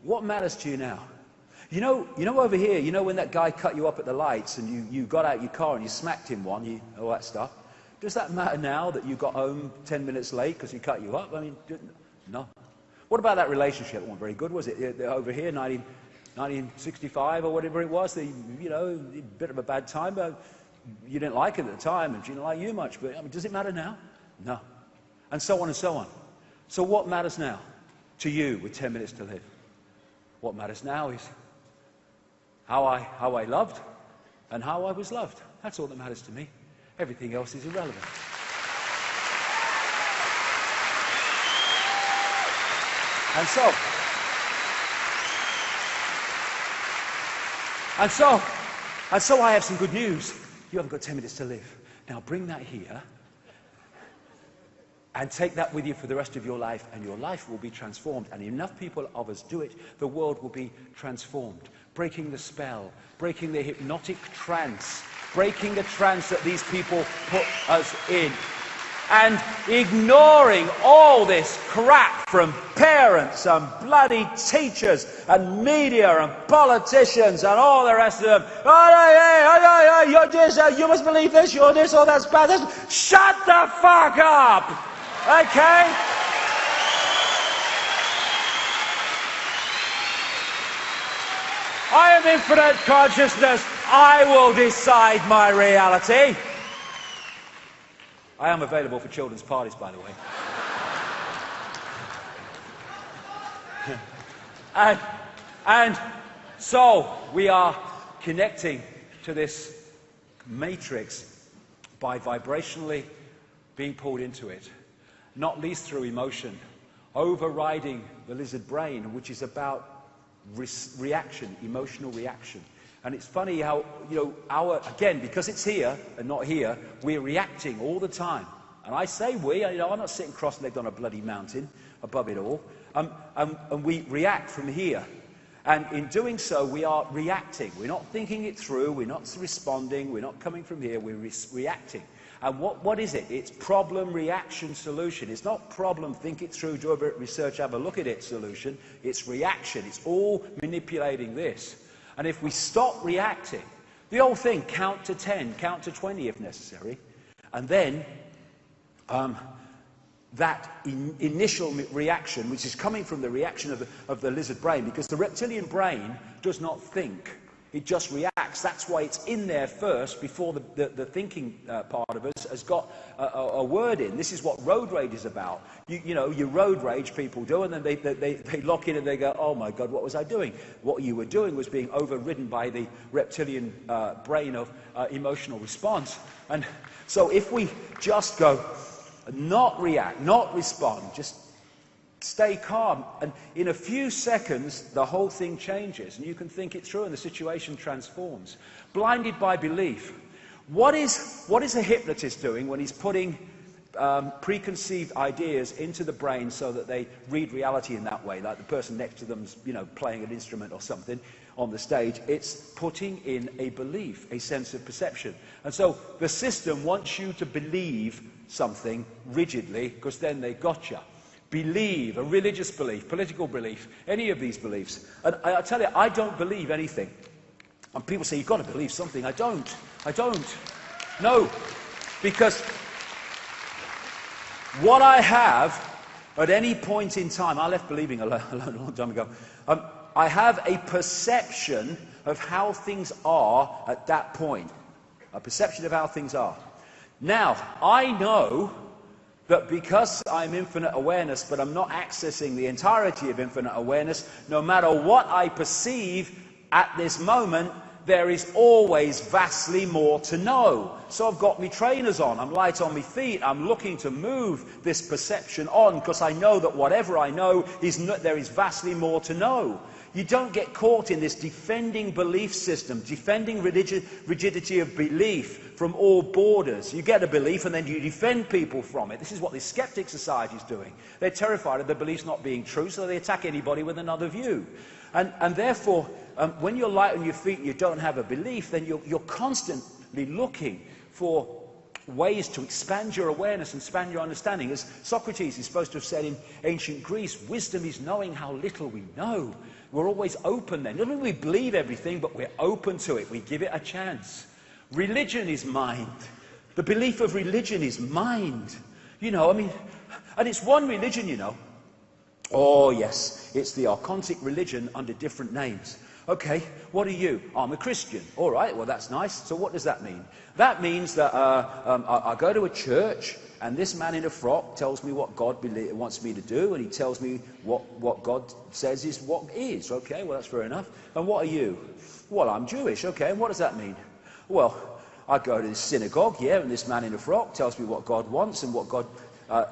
Speaker 2: what matters to you now? You know over here, you know when that guy cut you up at the lights and you got out your car and you smacked him one, all that stuff. Does that matter now that you got home 10 minutes late because he cut you up? I mean, no. What about that relationship? It wasn't very good, was it? Over here, 1965 or whatever it was, a bit of a bad time, but you didn't like it at the time and she didn't like you much. But I mean, does it matter now? No. And so on and so on. So what matters now to you with 10 minutes to live? What matters now is how I loved and how I was loved. That's all that matters to me. Everything else is irrelevant. And so I have some good news. You haven't got 10 minutes to live. Now bring that here and take that with you for the rest of your life, and your life will be transformed. And enough people of us do it, the world will be transformed. Breaking the spell, breaking the hypnotic trance, breaking the trance that these people put us in. And ignoring all this crap from parents and bloody teachers and media and politicians and all the rest of them. Oh, you're this, you must believe this, you're this, oh, that's bad. Shut the fuck up! Okay? I am infinite consciousness. I will decide my reality. I am available for children's parties, by the way. and so we are connecting to this matrix by vibrationally being pulled into it, not least through emotion, overriding the lizard brain, which is about reaction, emotional reaction. And it's funny how, again, because it's here and not here, we're reacting all the time. And I say we, I'm not sitting cross-legged on a bloody mountain above it all. And we react from here. And in doing so, we are reacting. We're not thinking it through, we're not responding, we're not coming from here, we're reacting. And what is it? It's problem, reaction, solution. It's not problem, think it through, do a bit of research, have a look at it, solution. It's reaction. It's all manipulating this. And if we stop reacting, the whole thing, count to 10, count to 20 if necessary, and then that initial reaction, which is coming from the reaction of the lizard brain, because the reptilian brain does not think. It just reacts. That's why it's in there first before the thinking part of us has got a word in. This is what road rage is about. You know, you road rage people do, and then they lock in and they go, oh my God, what was I doing? What you were doing was being overridden by the reptilian brain of emotional response. And so if we just go, not react, not respond, just stay calm, and in a few seconds the whole thing changes and you can think it through and the situation transforms. Blinded by belief. What is a hypnotist doing when he's putting preconceived ideas into the brain so that they read reality in that way, like the person next to them's, you know, playing an instrument or something on the stage? It's putting in a belief, a sense of perception. And so the system wants you to believe something rigidly, because then they got you. Believe, a religious belief, political belief, any of these beliefs. And I tell you, I don't believe anything. And people say, you've got to believe something. I don't. No. Because what I have at any point in time, I left believing alone a long time ago. I have a perception of how things are at that point. A perception of how things are. Now, I know that because I'm infinite awareness, but I'm not accessing the entirety of infinite awareness, no matter what I perceive at this moment, there is always vastly more to know. So I've got my trainers on, I'm light on my feet, I'm looking to move this perception on, because I know that whatever I know, there is vastly more to know. You don't get caught in this defending belief system, defending rigidity of belief from all borders. You get a belief and then you defend people from it. This is what the skeptic society is doing. They're terrified of their beliefs not being true, so they attack anybody with another view. And therefore, when you're light on your feet and you don't have a belief, then you're constantly looking for ways to expand your awareness and expand your understanding. As Socrates is supposed to have said in ancient Greece, wisdom is knowing how little we know. We're always open then. Not only we believe everything, but we're open to it. We give it a chance. Religion is mind. The belief of religion is mind. You know, I mean, and it's one religion, you know. Oh, yes, it's the archontic religion under different names. Okay, what are you? I'm a Christian. All right, well, that's nice. So what does that mean? That means that I go to a church, and this man in a frock tells me what God wants me to do, and he tells me what God says is what is. Okay, well, that's fair enough. And what are you? Well, I'm Jewish. Okay, and what does that mean? Well, I go to the synagogue, yeah, and this man in a frock tells me what God wants and what God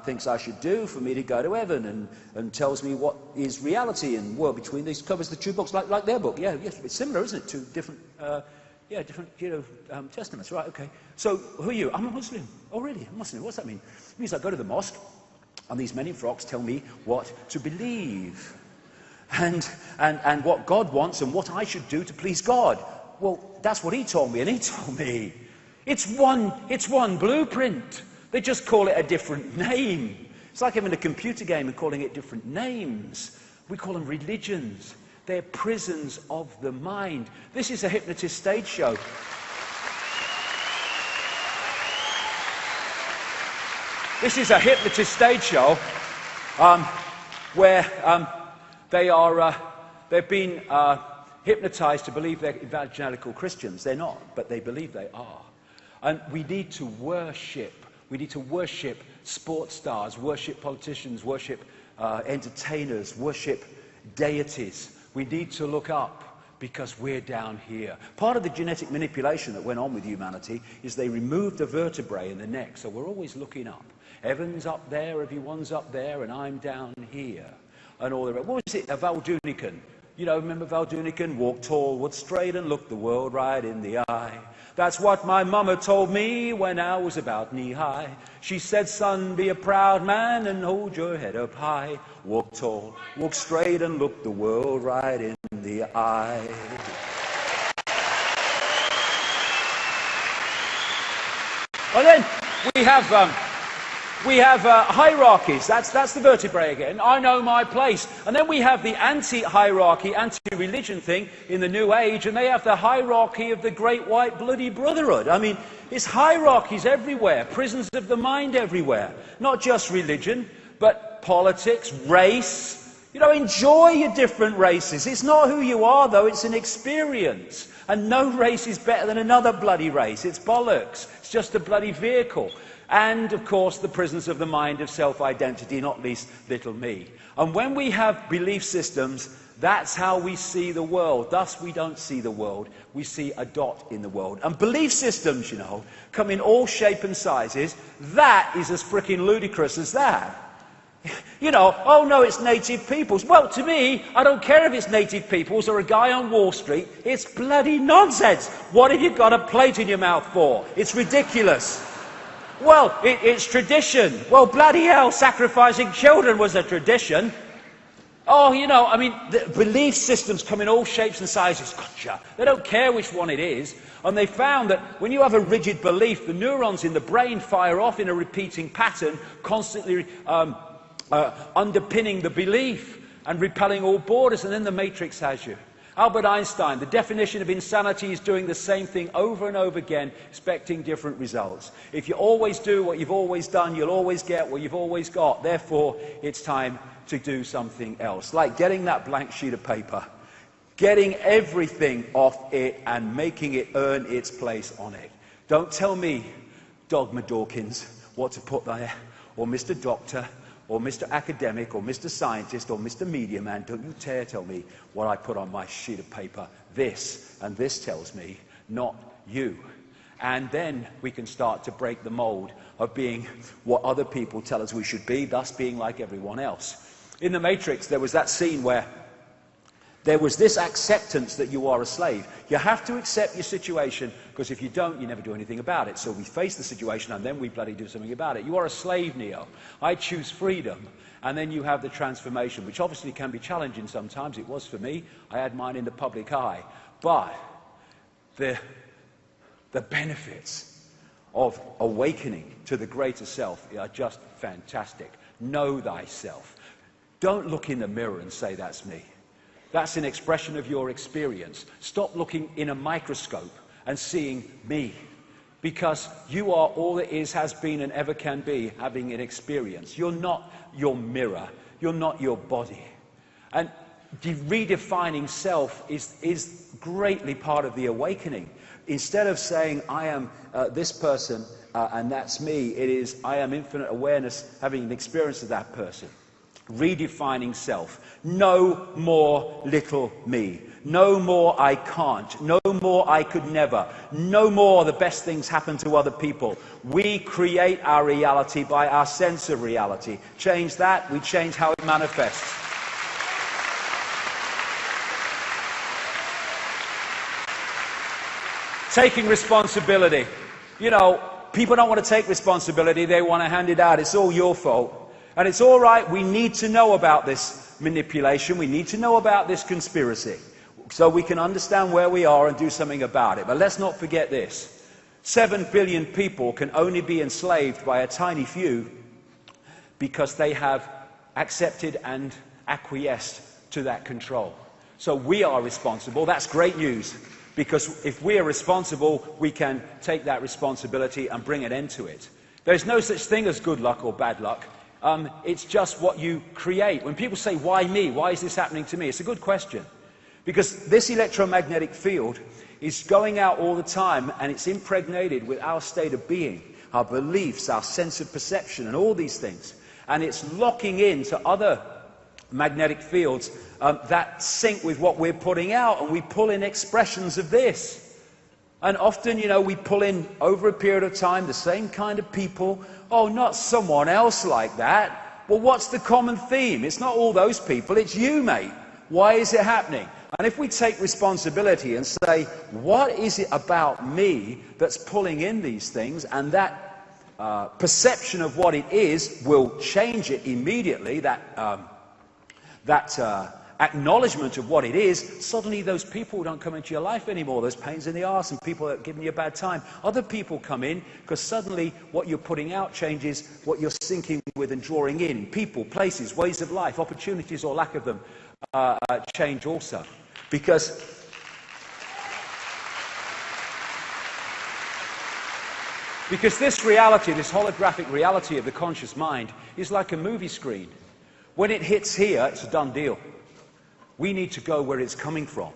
Speaker 2: thinks I should do for me to go to heaven, and tells me what is reality and world between these. Covers the two books like their book. Yeah, yes, it's similar, isn't it? Two different, different, testaments. Right? Okay. So who are you? I'm a Muslim. Oh, really? A Muslim? What's that mean? It means I go to the mosque, and these men in frocks tell me what to believe, and what God wants and what I should do to please God. Well, that's what he told me, and he told me it's one blueprint. They just call it a different name. It's like having a computer game and calling it different names. We call them religions. They're prisons of the mind. This is a hypnotist stage show. This is a hypnotist stage show where they've been hypnotized to believe they're evangelical Christians. They're not, but they believe they are. And we need to worship. We need to worship sports stars, worship politicians, worship entertainers, worship deities. We need to look up because we're down here. Part of the genetic manipulation that went on with humanity is they removed the vertebrae in the neck, so we're always looking up. Heaven's up there, everyone's up there, and I'm down here. And all the rest. What was it? Val Dunican. You know, remember Val Dunican? Walk tall, walk straight, and look the world right in the eye. That's what my mama told me when I was about knee-high. She said, son, be a proud man and hold your head up high. Walk tall, walk straight, and look the world right in the eye. And then we have hierarchies. That's the vertebrae again. I know my place. And then we have the anti-hierarchy, anti-religion thing in the New Age, and they have the hierarchy of the Great White Bloody Brotherhood. I mean, it's hierarchies everywhere, prisons of the mind everywhere. Not just religion, but politics, race. You know, enjoy your different races. It's not who you are, though, it's an experience. And no race is better than another bloody race. It's bollocks. It's just a bloody vehicle. And, of course, the prisons of the mind of self-identity, not least little me. And when we have belief systems, that's how we see the world. Thus, we don't see the world. We see a dot in the world. And belief systems, you know, come in all shape and sizes. That is as freaking ludicrous as that. You know, oh no, it's native peoples. Well, to me, I don't care if it's native peoples or a guy on Wall Street. It's bloody nonsense. What have you got a plate in your mouth for? It's ridiculous. Well, it's tradition. Well, bloody hell, sacrificing children was a tradition. Oh, you know, I mean, the belief systems come in all shapes and sizes. Gotcha. They don't care which one it is. And they found that when you have a rigid belief, the neurons in the brain fire off in a repeating pattern, constantly underpinning the belief and repelling all borders, and then the matrix has you. Albert Einstein, the definition of insanity is doing the same thing over and over again, expecting different results. If you always do what you've always done, you'll always get what you've always got. Therefore, it's time to do something else. Like getting that blank sheet of paper, getting everything off it and making it earn its place on it. Don't tell me, Dogma Dawkins, what to put there, or Mr. Doctor, or Mr. Academic, or Mr. Scientist, or Mr. Media Man. Don't you dare tell me what I put on my sheet of paper. This, and this tells me, not you. And then we can start to break the mold of being what other people tell us we should be, thus being like everyone else. In The Matrix, there was that scene where there was this acceptance that you are a slave. You have to accept your situation, because if you don't, you never do anything about it. So we face the situation, and then we bloody do something about it. You are a slave, Neo. I choose freedom. And then you have the transformation, which obviously can be challenging sometimes. It was for me. I had mine in the public eye. But the benefits of awakening to the greater self are just fantastic. Know thyself. Don't look in the mirror and say, that's me. That's an expression of your experience. Stop looking in a microscope and seeing me. Because you are all that is, has been, and ever can be, having an experience. You're not your mirror. You're not your body. And redefining self is greatly part of the awakening. Instead of saying, I am this person and that's me, it is, I am infinite awareness having an experience of that person. Redefining self. No more little me. No more I can't. No more I could never. No more the best things happen to other people. We create our reality by our sense of reality. Change that, we change how it manifests. Taking responsibility. You know, people don't want to take responsibility, they want to hand it out. It's all your fault. And it's all right, we need to know about this manipulation, we need to know about this conspiracy, so we can understand where we are and do something about it. But let's not forget this. 7 billion people can only be enslaved by a tiny few because they have accepted and acquiesced to that control. So we are responsible. That's great news, because if we are responsible, we can take that responsibility and bring an end to it. There's no such thing as good luck or bad luck. It's just what you create. When people say, why me? Why is this happening to me? It's a good question. Because this electromagnetic field is going out all the time, and it's impregnated with our state of being, our beliefs, our sense of perception, and all these things. And it's locking into other magnetic fields that sync with what we're putting out, and we pull in expressions of this. And often, you know, we pull in, over a period of time, the same kind of people. Oh, not someone else like that. Well, what's the common theme? It's not all those people, it's you, mate. Why is it happening? And if we take responsibility and say, what is it about me that's pulling in these things, and that perception of what it is will change it immediately, that acknowledgement of what it is, suddenly those people don't come into your life anymore, those pains in the arse and people that are giving you a bad time. Other people come in because suddenly what you're putting out changes what you're syncing with and drawing in. People, places, ways of life, opportunities or lack of them change also. Because this reality, this holographic reality of the conscious mind, is like a movie screen. When it hits here, it's a done deal. We need to go where it's coming from.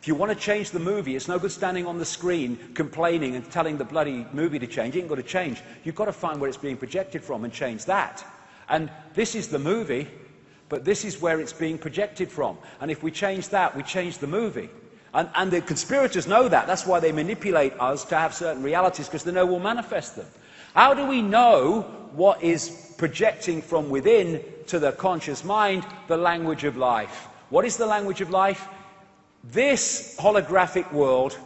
Speaker 2: If you want to change the movie, it's no good standing on the screen complaining and telling the bloody movie to change. It ain't got to change. You've got to find where it's being projected from and change that. And this is the movie, but this is where it's being projected from. And if we change that, we change the movie. And the conspirators know that. That's why they manipulate us to have certain realities, because they know we'll manifest them. How do we know what is projecting from within to the conscious mind? The language of life. What is the language of life? This holographic world,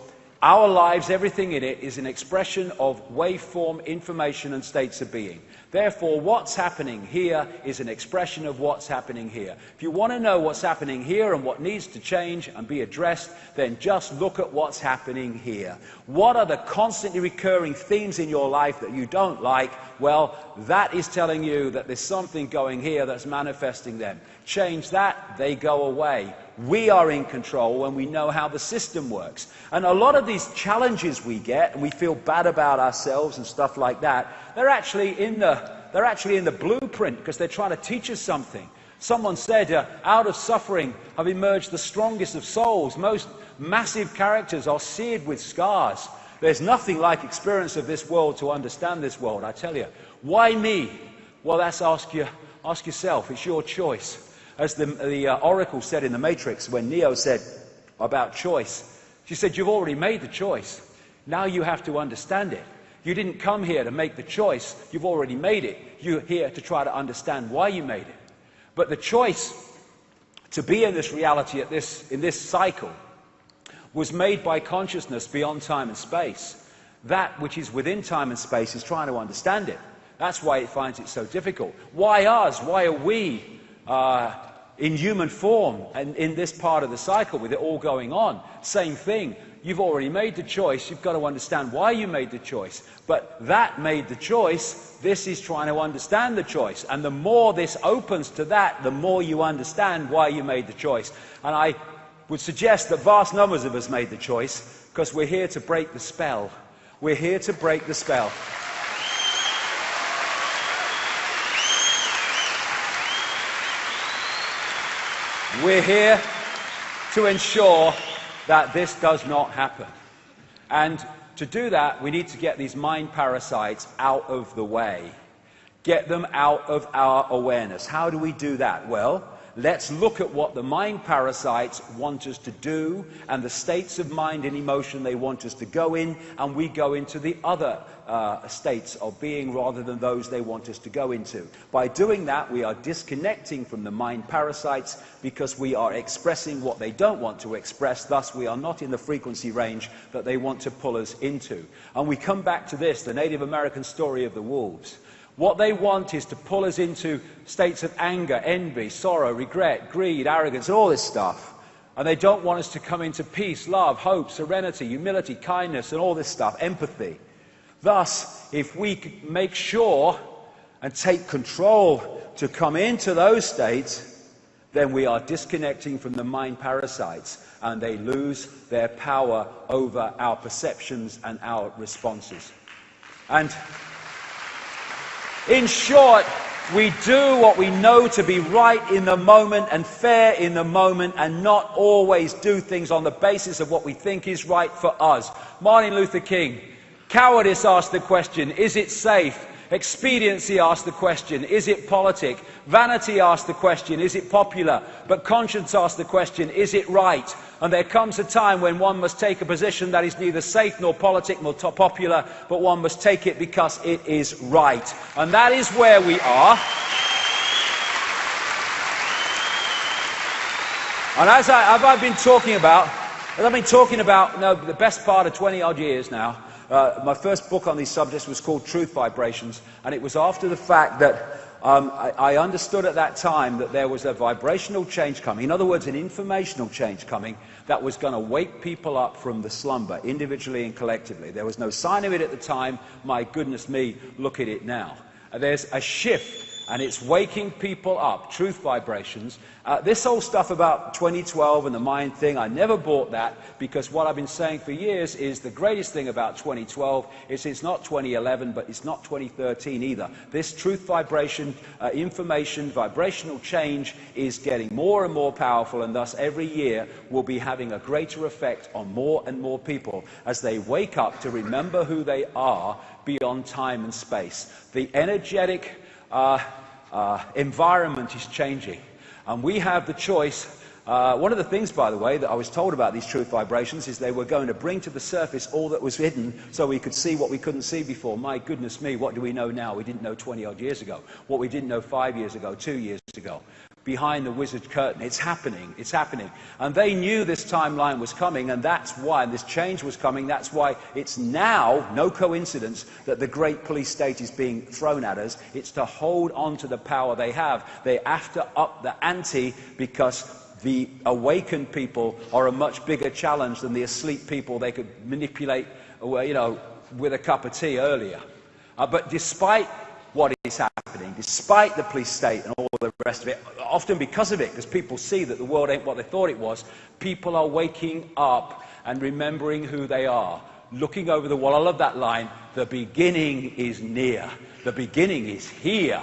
Speaker 2: our lives, everything in it, is an expression of waveform, information, and states of being. Therefore, what's happening here is an expression of what's happening here. If you want to know what's happening here and what needs to change and be addressed, then just look at what's happening here. What are the constantly recurring themes in your life that you don't like? Well, that is telling you that there's something going here that's manifesting them. Change that, they go away. We are in control when we know how the system works. And a lot of these challenges we get, and we feel bad about ourselves and stuff like that, they're actually in the blueprint, because they're trying to teach us something. Someone said, out of suffering have emerged the strongest of souls. Most massive characters are seared with scars. There's nothing like experience of this world to understand this world, I tell you. Why me? Well, that's ask yourself. It's your choice. As the Oracle said in the Matrix, when Neo said about choice, she said, you've already made the choice. Now you have to understand it. You didn't come here to make the choice. You've already made it. You're here to try to understand why you made it. But the choice to be in this reality in this cycle was made by consciousness beyond time and space. That which is within time and space is trying to understand it. That's why it finds it so difficult. Why us? Why are we in human form and in this part of the cycle with it all going on? Same thing. You've already made the choice. You've got to understand why you made the choice. But that made the choice. This is trying to understand the choice. And the more this opens to that, the more you understand why you made the choice. And I would suggest that vast numbers of us made the choice, because we're here to break the spell. We're here to break the spell. We're here to ensure that this does not happen. And to do that, we need to get these mind parasites out of the way. Get them out of our awareness. How do we do that? Well, let's look at what the mind parasites want us to do and the states of mind and emotion they want us to go in, and we go into the other states of being rather than those they want us to go into. By doing that, we are disconnecting from the mind parasites, because we are expressing what they don't want to express. Thus, we are not in the frequency range that they want to pull us into. And we come back to this, the Native American story of the wolves. What they want is to pull us into states of anger, envy, sorrow, regret, greed, arrogance, all this stuff. And they don't want us to come into peace, love, hope, serenity, humility, kindness, and all this stuff, empathy. Thus, if we make sure and take control to come into those states, then we are disconnecting from the mind parasites, and they lose their power over our perceptions and our responses. And in short, we do what we know to be right in the moment and fair in the moment, and not always do things on the basis of what we think is right for us. Martin Luther King. Cowardice asked the question, is it safe? Expediency asked the question, is it politic? Vanity asked the question, is it popular? But conscience asked the question, is it right? And there comes a time when one must take a position that is neither safe nor politic nor popular, but one must take it because it is right. And that is where we are. And as I've been talking about the best part of 20-odd years now, my first book on these subjects was called Truth Vibrations, and it was after the fact that I understood at that time that there was a vibrational change coming. In other words, an informational change coming that was going to wake people up from the slumber, individually and collectively. There was no sign of it at the time. My goodness me, look at it now. There's a shift and it's waking people up, truth vibrations. This whole stuff about 2012 and the mind thing, I never bought that, because what I've been saying for years is the greatest thing about 2012 is it's not 2011, but it's not 2013 either. This truth vibration, information, vibrational change is getting more and more powerful, and thus every year will be having a greater effect on more and more people as they wake up to remember who they are beyond time and space. The energetic environment is changing, and we have the choice. One of the things, by the way, that I was told about these truth vibrations is they were going to bring to the surface all that was hidden so we could see what we couldn't see before. My goodness me, what do we know now? We didn't know 20-odd years ago. What we didn't know 5 years ago, 2 years ago. Behind the wizard curtain, it's happening, it's happening. And they knew this timeline was coming, and that's why this change was coming. That's why it's now, no coincidence, that the great police state is being thrown at us. It's to hold on to the power they have. They have to up the ante, because the awakened people are a much bigger challenge than the asleep people they could manipulate, you know, with a cup of tea earlier. But despite what is happening, despite the police state and all the rest of it, often because of it, because people see that the world ain't what they thought it was, people are waking up and remembering who they are, looking over the wall. I love that line, the beginning is near, the beginning is here.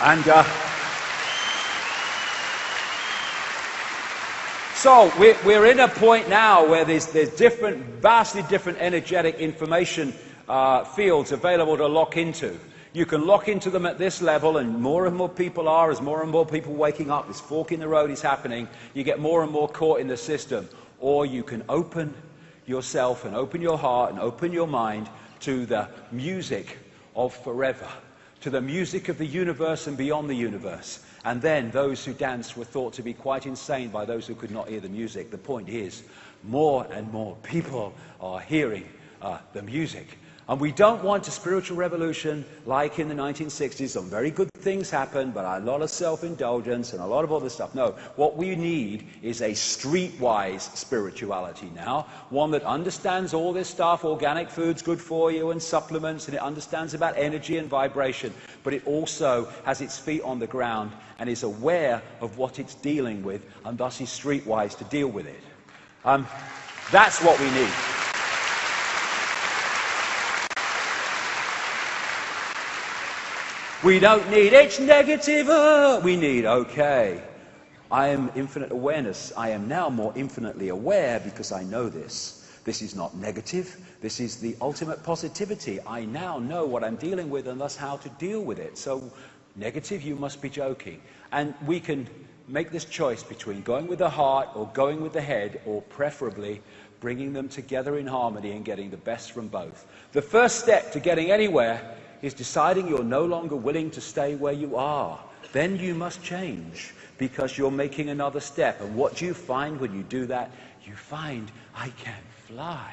Speaker 2: And so we're in a point now where there's different, vastly different energetic information fields available to lock into. You can lock into them at this level, and more people are, as more and more people waking up, this fork in the road is happening, you get more and more caught in the system. Or you can open yourself and open your heart and open your mind to the music of forever, to the music of the universe and beyond the universe. And then those who danced were thought to be quite insane by those who could not hear the music. The point is, more and more people are hearing the music. And we don't want a spiritual revolution like in the 1960s. Some very good things happen, but a lot of self-indulgence and a lot of other stuff. No, what we need is a streetwise spirituality now, one that understands all this stuff. Organic food's good for you, and supplements, and it understands about energy and vibration, but it also has its feet on the ground and is aware of what it's dealing with, and thus is streetwise to deal with it. That's what we need. We don't need, it's negative, we need, okay, I am infinite awareness. I am now more infinitely aware because I know this. This is not negative, this is the ultimate positivity. I now know what I'm dealing with and thus how to deal with it. So, negative, you must be joking. And we can make this choice between going with the heart or going with the head, or preferably bringing them together in harmony and getting the best from both. The first step to getting anywhere is deciding you're no longer willing to stay where you are. Then you must change, because you're making another step. And what do you find when you do that? You find, I can fly.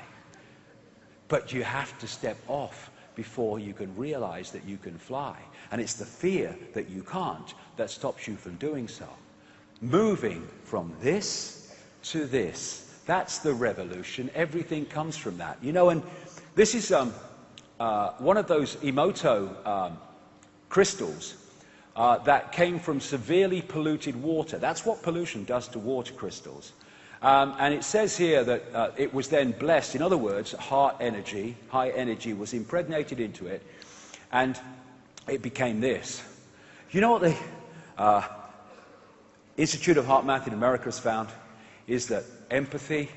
Speaker 2: But you have to step off before you can realize that you can fly. And it's the fear that you can't that stops you from doing so. Moving from this to this, that's the revolution. Everything comes from that. You know, and this is one of those Emoto crystals that came from severely polluted water. That's what pollution does to water crystals. And it says here that it was then blessed. In other words, heart energy, high energy, was impregnated into it, and it became this. You know what the Institute of Heart Math in America has found? Is that empathy,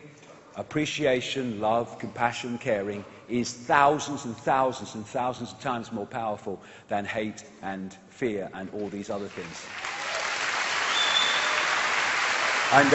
Speaker 2: appreciation, love, compassion, caring is thousands and thousands and thousands of times more powerful than hate and fear and all these other things. And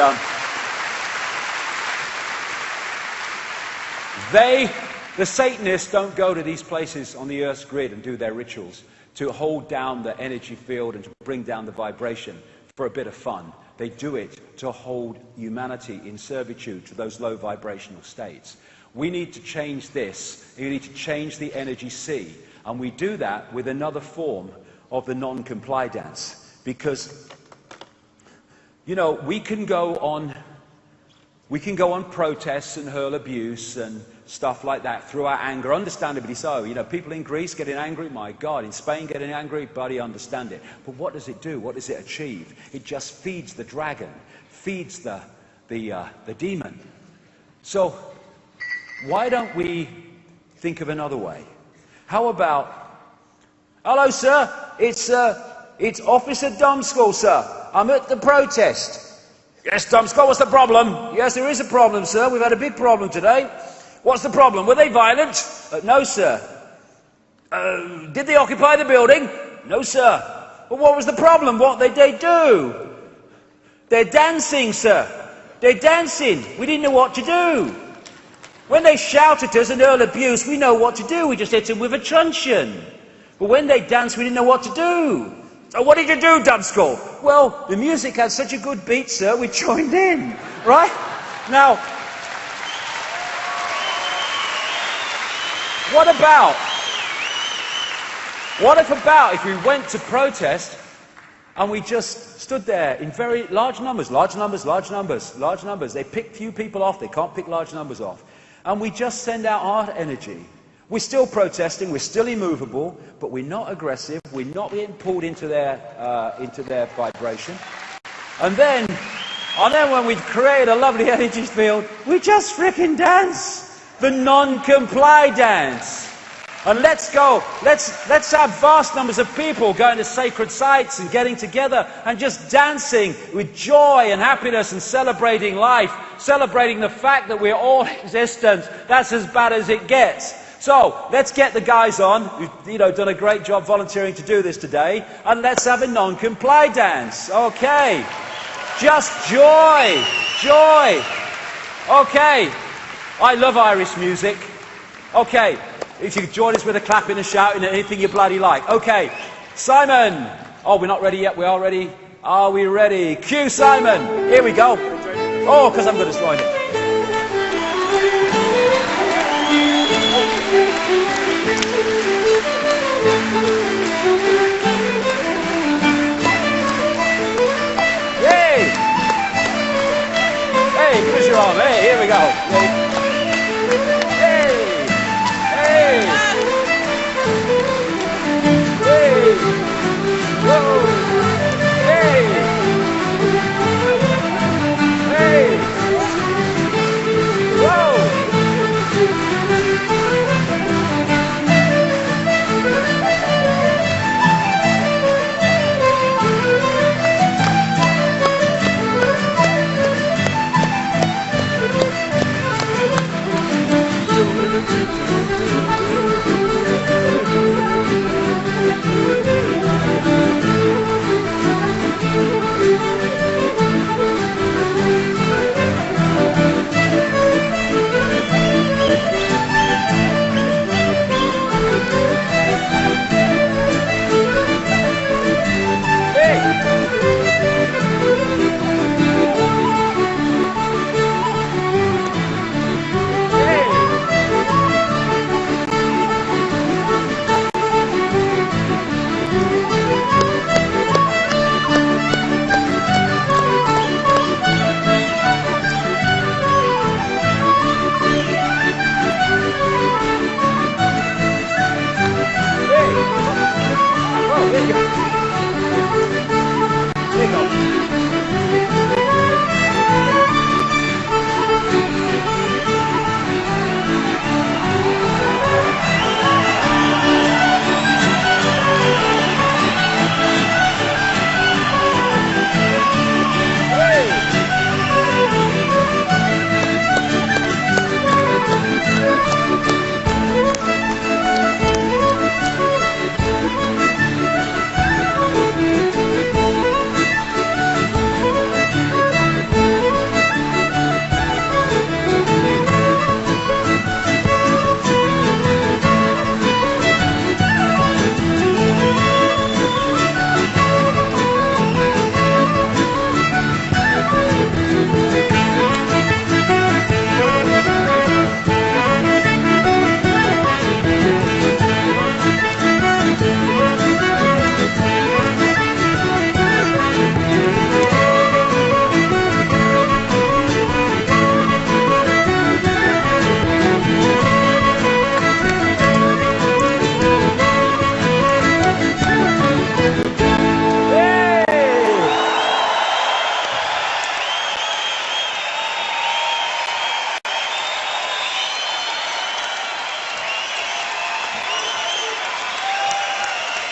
Speaker 2: the Satanists don't go to these places on the Earth's grid and do their rituals to hold down the energy field and to bring down the vibration for a bit of fun. They do it to hold humanity in servitude to those low vibrational states. We need to change this. You need to change the energy sea. And we do that with another form of the non-comply dance. Because, you know, we can go on We can go on protests and hurl abuse and stuff like that through our anger, understandably so. You know, people in Greece getting angry, my God. In Spain getting angry, buddy, understand it. But what does it do? What does it achieve? It just feeds the dragon, feeds the demon. So why don't we think of another way? How about, hello, sir, it's Officer Dumskull, sir. I'm at the protest. Yes, Dumskull, what's the problem? Yes, there is a problem, sir. We've had a big problem today. What's the problem? Were they violent? No, sir. Did they occupy the building? No, sir. But what was the problem? What did they do? They're dancing, sir. They're dancing. We didn't know what to do. When they shout at us and hurl abuse, we know what to do. We just hit them with a truncheon. But when they dance, we didn't know what to do. So what did you do, Dumskull? Well, the music had such a good beat, sir, we joined in. Right? Now, what if we went to protest and we just stood there in very large numbers? They pick few people off, they can't pick large numbers off. And we just send out our energy. We're still protesting, we're still immovable, but we're not aggressive, we're not getting pulled into their vibration. And then when we create a lovely energy field, we just frickin' dance. The non-comply dance. And let's have vast numbers of people going to sacred sites and getting together and just dancing with joy and happiness and celebrating life, celebrating the fact that we're all existent. That's as bad as it gets. So, let's get the guys on, who've done a great job volunteering to do this today, and let's have a non-comply dance. Okay. Just joy. Joy. Okay. I love Irish music. Okay. If you could join us with a clapping and shouting and anything you bloody like. Okay. Simon. Oh, we're not ready yet. We are ready. Are we ready? Cue Simon. Here we go. Oh, because I'm good at throwing it. Hey, give us your arm. Hey, here we go. Hey, hey, hey, whoa, hey, hey,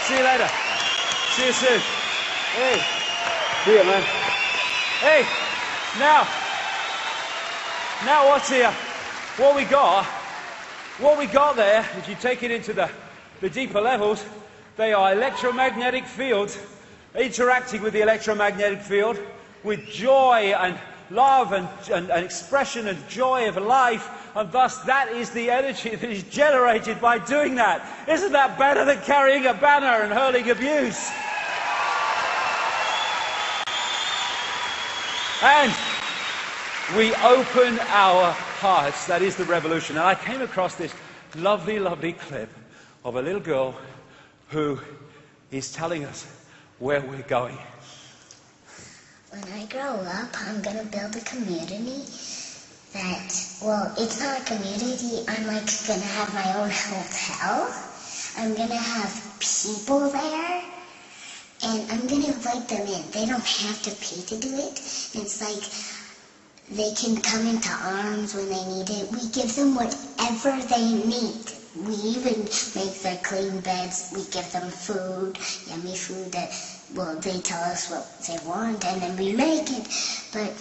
Speaker 2: See you later. See you soon. Hey. See you, man. Hey. Now what's here? What we got there, if you take it into the deeper levels, they are electromagnetic fields interacting with the electromagnetic field with joy and love and expression and joy of life, and thus that is the energy that is generated by doing that. Isn't that better than carrying a banner and hurling abuse? And we open our hearts. That is the revolution. And I came across this lovely, lovely clip of a little girl who is telling us where we're going.
Speaker 3: When I grow up, I'm going to build a community that, well, it's not a community. I'm like going to have my own hotel. I'm going to have people there. And I'm going to invite them in. They don't have to pay to do it. It's like they can come into arms when they need it. We give them whatever they need. We even make their clean beds. We give them food, yummy food that, well, they tell us what they want and then we make it. But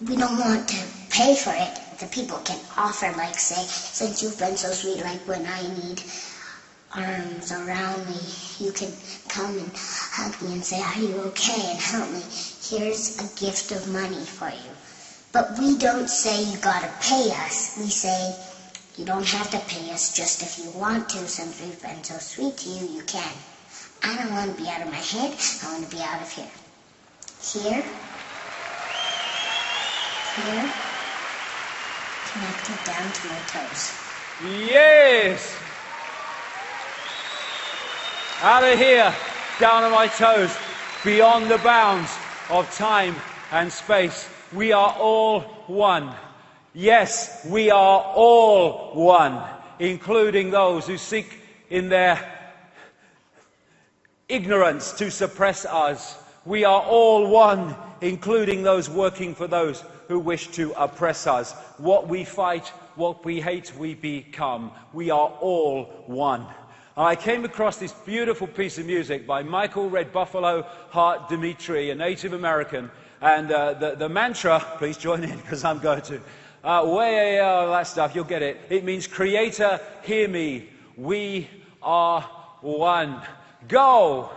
Speaker 3: we don't want to pay for it. The people can offer, like, say, since you've been so sweet, like when I need arms around me, you can come and hug me and say, are you okay, and help me. Here's a gift of money for you. But we don't say you gotta pay us. We say you don't have to pay us, just if you want to. Since we've been so sweet to you, you can. I don't want to be out of my head. I want to be out of here. Here. Here. Connected down to my toes.
Speaker 2: Yes! Out of here, down on my toes, beyond the bounds of time and space. We are all one. Yes, we are all one, including those who seek in their ignorance to suppress us. We are all one, including those working for those who wish to oppress us. What we fight, what we hate, we become. We are all one. I came across this beautiful piece of music by Michael Red Buffalo Hart Dimitri, a Native American. And the mantra, please join in because I'm going to, way, all that stuff, you'll get it. It means, Creator, hear me, we are one. Go!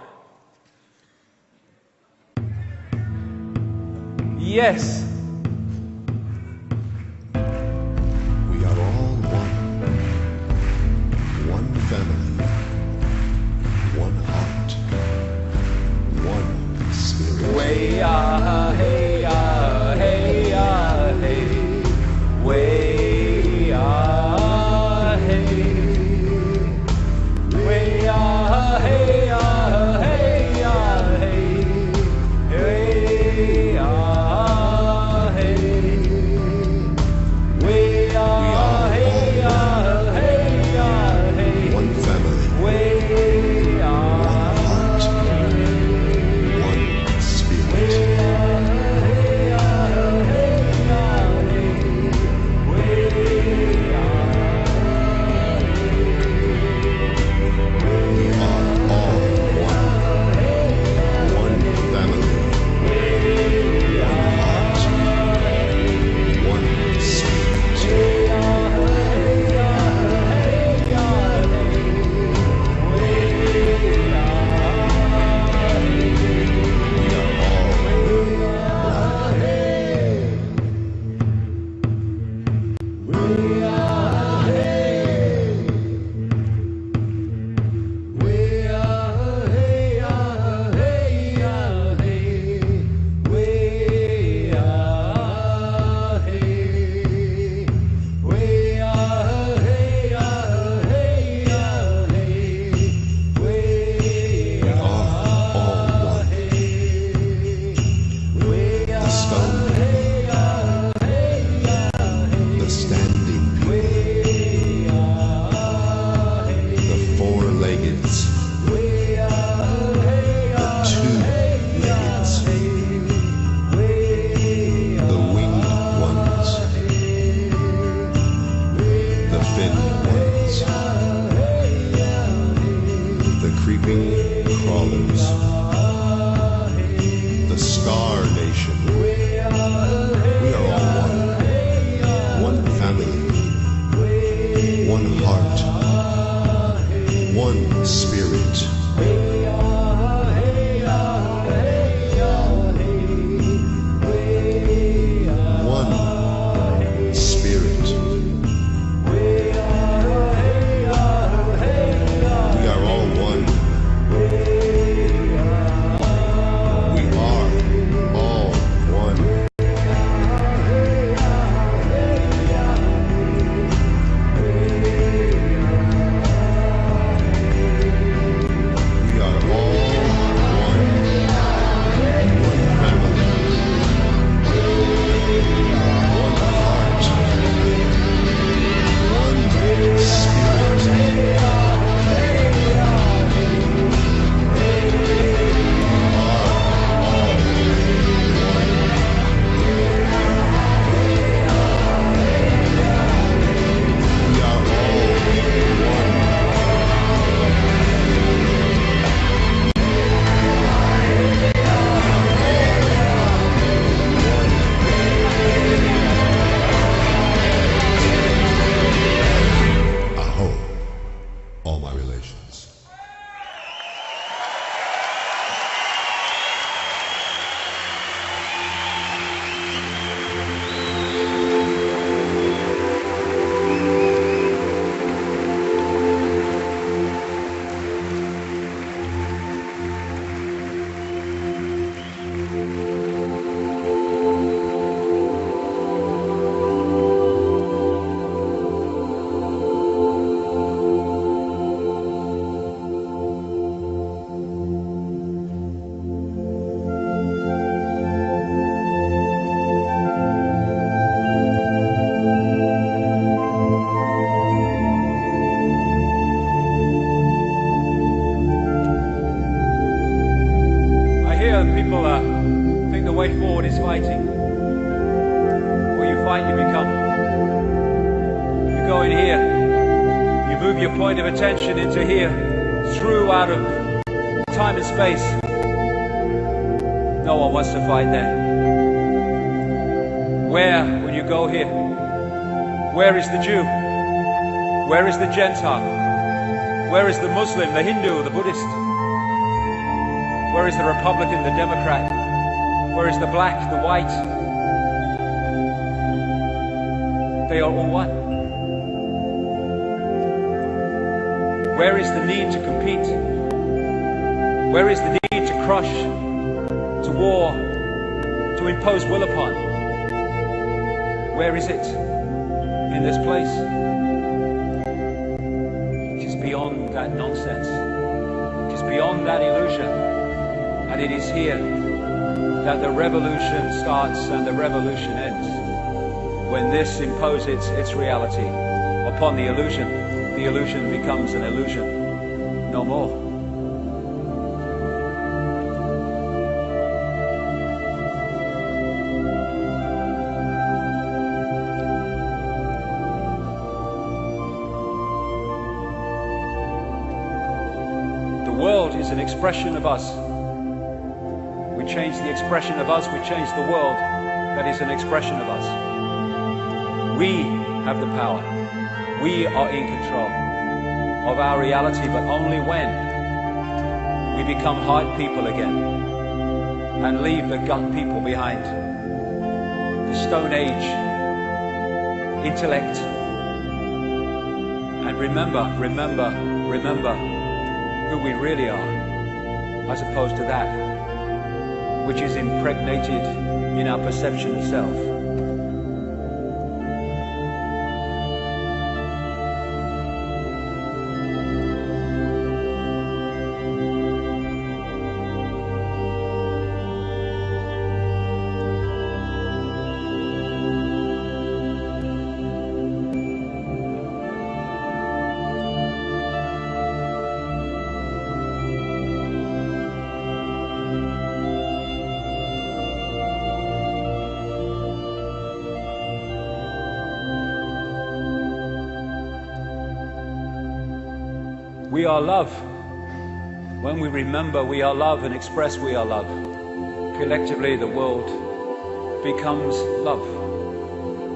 Speaker 2: Yes.
Speaker 4: We are all one. One family. One heart. One spirit.
Speaker 2: Way, hey, hey, hey. Way, hey. Way, hey,
Speaker 4: The standing
Speaker 2: go in here. You move your point of attention into here, through out of time and space. No one wants to fight there. Where, when you go here, where is the Jew? Where is the Gentile? Where is the Muslim, the Hindu, the Buddhist? Where is the Republican, the Democrat? Where is the black, the white? They are all one. Where is the need to compete? Where is the need to crush, to war, to impose will upon? Where is it? In this place? It is beyond that nonsense. It is beyond that illusion. And it is here that the revolution starts and the revolution ends. When this imposes its reality upon the illusion becomes an illusion no more. The world is an expression of us. We change the expression of us, we change the world that is an expression of us. We have the power. We are in control of our reality, but only when we become hard people again and leave the gut people behind. The Stone Age intellect. And remember who we really are, as opposed to that which is impregnated in our perception of self. We are love. When we remember we are love and express we are love, collectively the world becomes love.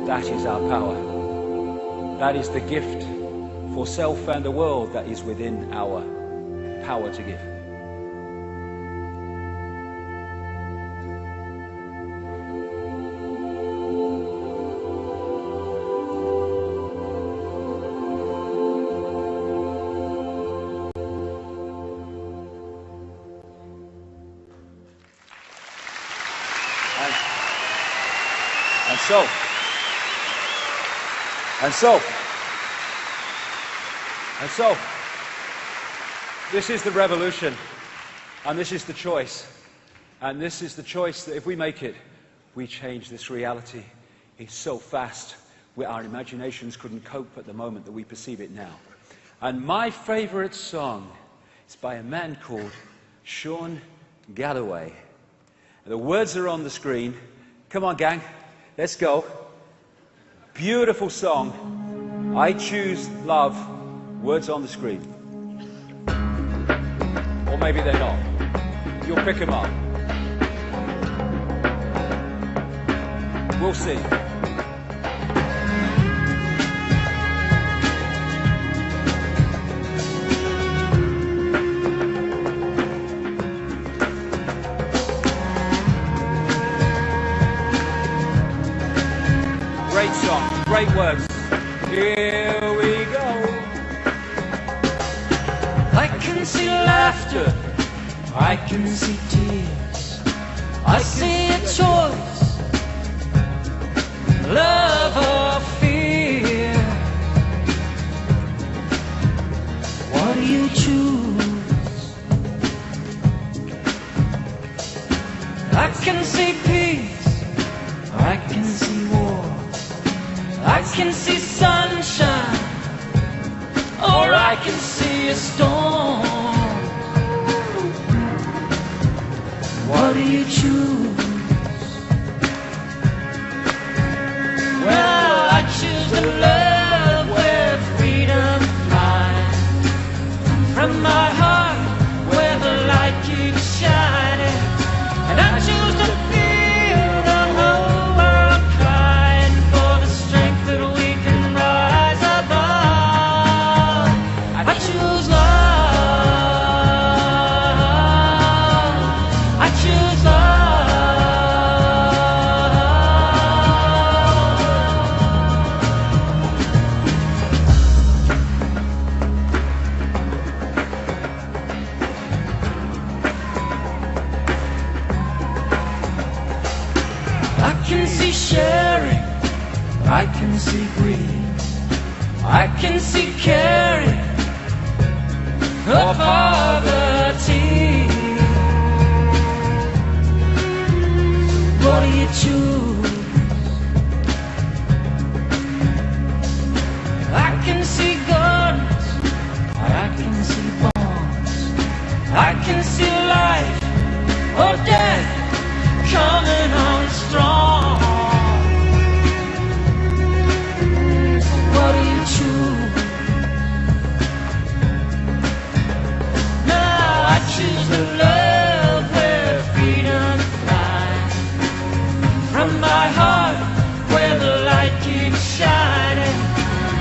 Speaker 2: That is our power. That is the gift for self and the world that is within our power to give. And so, this is the revolution, and this is the choice, and this is the choice that if we make it, we change this reality. It's so fast, where our imaginations couldn't cope at the moment that we perceive it now. And my favorite song is by a man called Sean Galloway. The words are on the screen. Come on, gang, let's go. Beautiful song. I choose love. Words on the screen. Or maybe they're not. You'll pick them up. We'll see. Great song, great words. Here we go. I can see laughter, I can see tears, I see a choice, love or fear. What do you choose? I can see peace, I can see war, I can see sunshine, or I can see a storm. What do you choose? Well, I choose to love.
Speaker 1: see green, I can see caring or poverty. What do you choose? I can see guns, I can see bombs, I can see life or death coming on strong. So what do you choose? Now I choose the love where freedom flies from my heart, where the light keeps shining.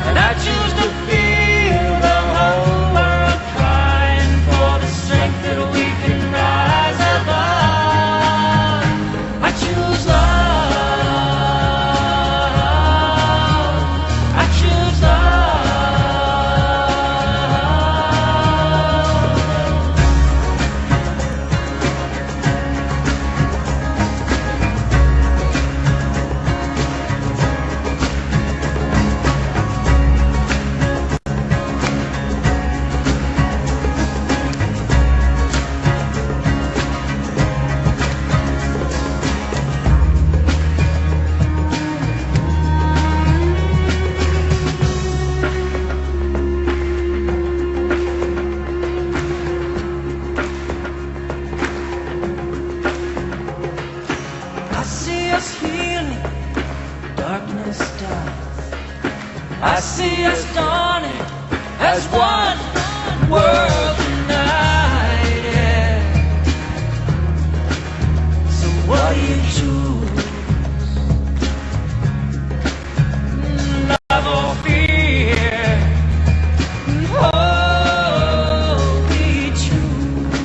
Speaker 1: And I choose to feel the whole world crying for the strength that we can rise above. I choose love. I choose love. I see us healing, darkness dies. I see us dawning as one world united. So what do you choose? Love or fear? Oh, we choose.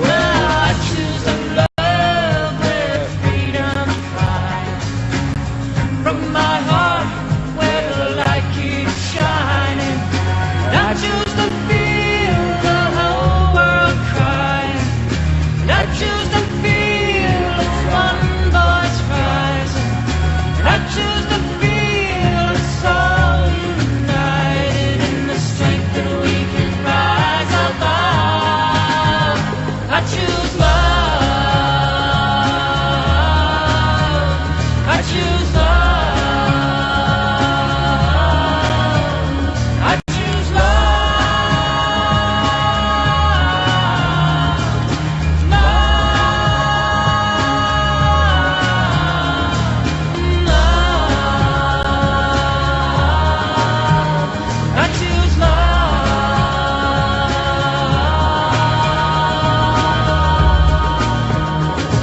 Speaker 1: Well, I choose the love where freedom flies from my heart, where the light keeps shining. And I choose to feel the whole world crying. And I choose to feel as one voice rising. And I choose to feel us all united in the strength that we can rise above. I choose love. I choose love. I choose love. Love. I choose love.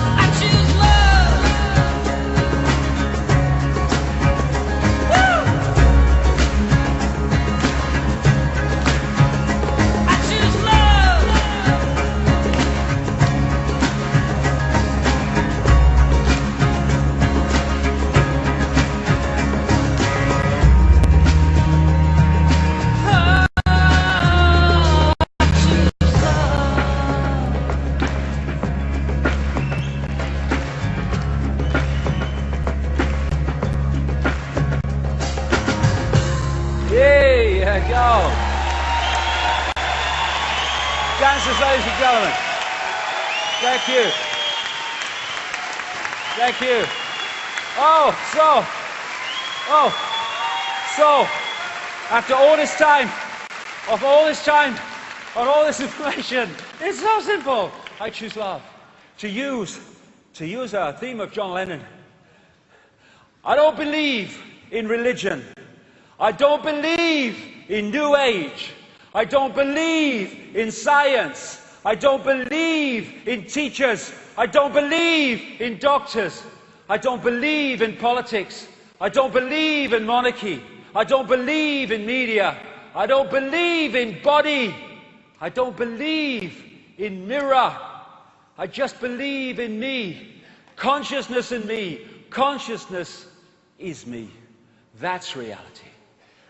Speaker 1: I choose love. Woo! I choose love. Oh, I choose love.
Speaker 2: There you go. Dancers, ladies and gentlemen. Thank you. Thank you. So, after all this time, of all this time, on all this information, it's so simple. I choose love. To use a theme of John Lennon. I don't believe in religion. I don't believe in New Age. I don't believe in science. I don't believe in teachers. I don't believe in doctors. I don't believe in politics. I don't believe in monarchy. I don't believe in media. I don't believe in body. I don't believe in mirror. I just believe in me. Consciousness in me. Consciousness is me. That's reality.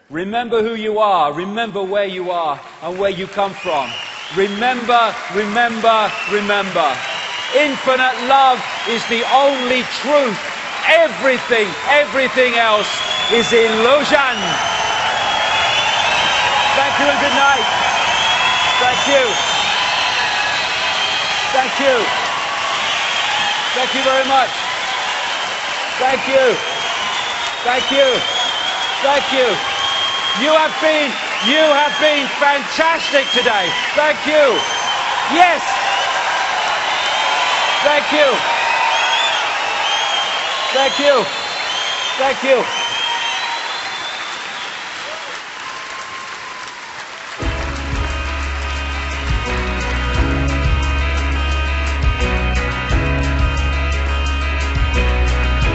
Speaker 2: Remember who you are. Remember where you are and where you come from. Remember, remember, remember. Infinite love is the only truth. Everything else is illusion. Thank you and good night. Thank you. Thank you. Thank you very much. Thank you. Thank you. Thank you. You have been fantastic today. Thank you. Yes. Thank you. Thank you. Thank you.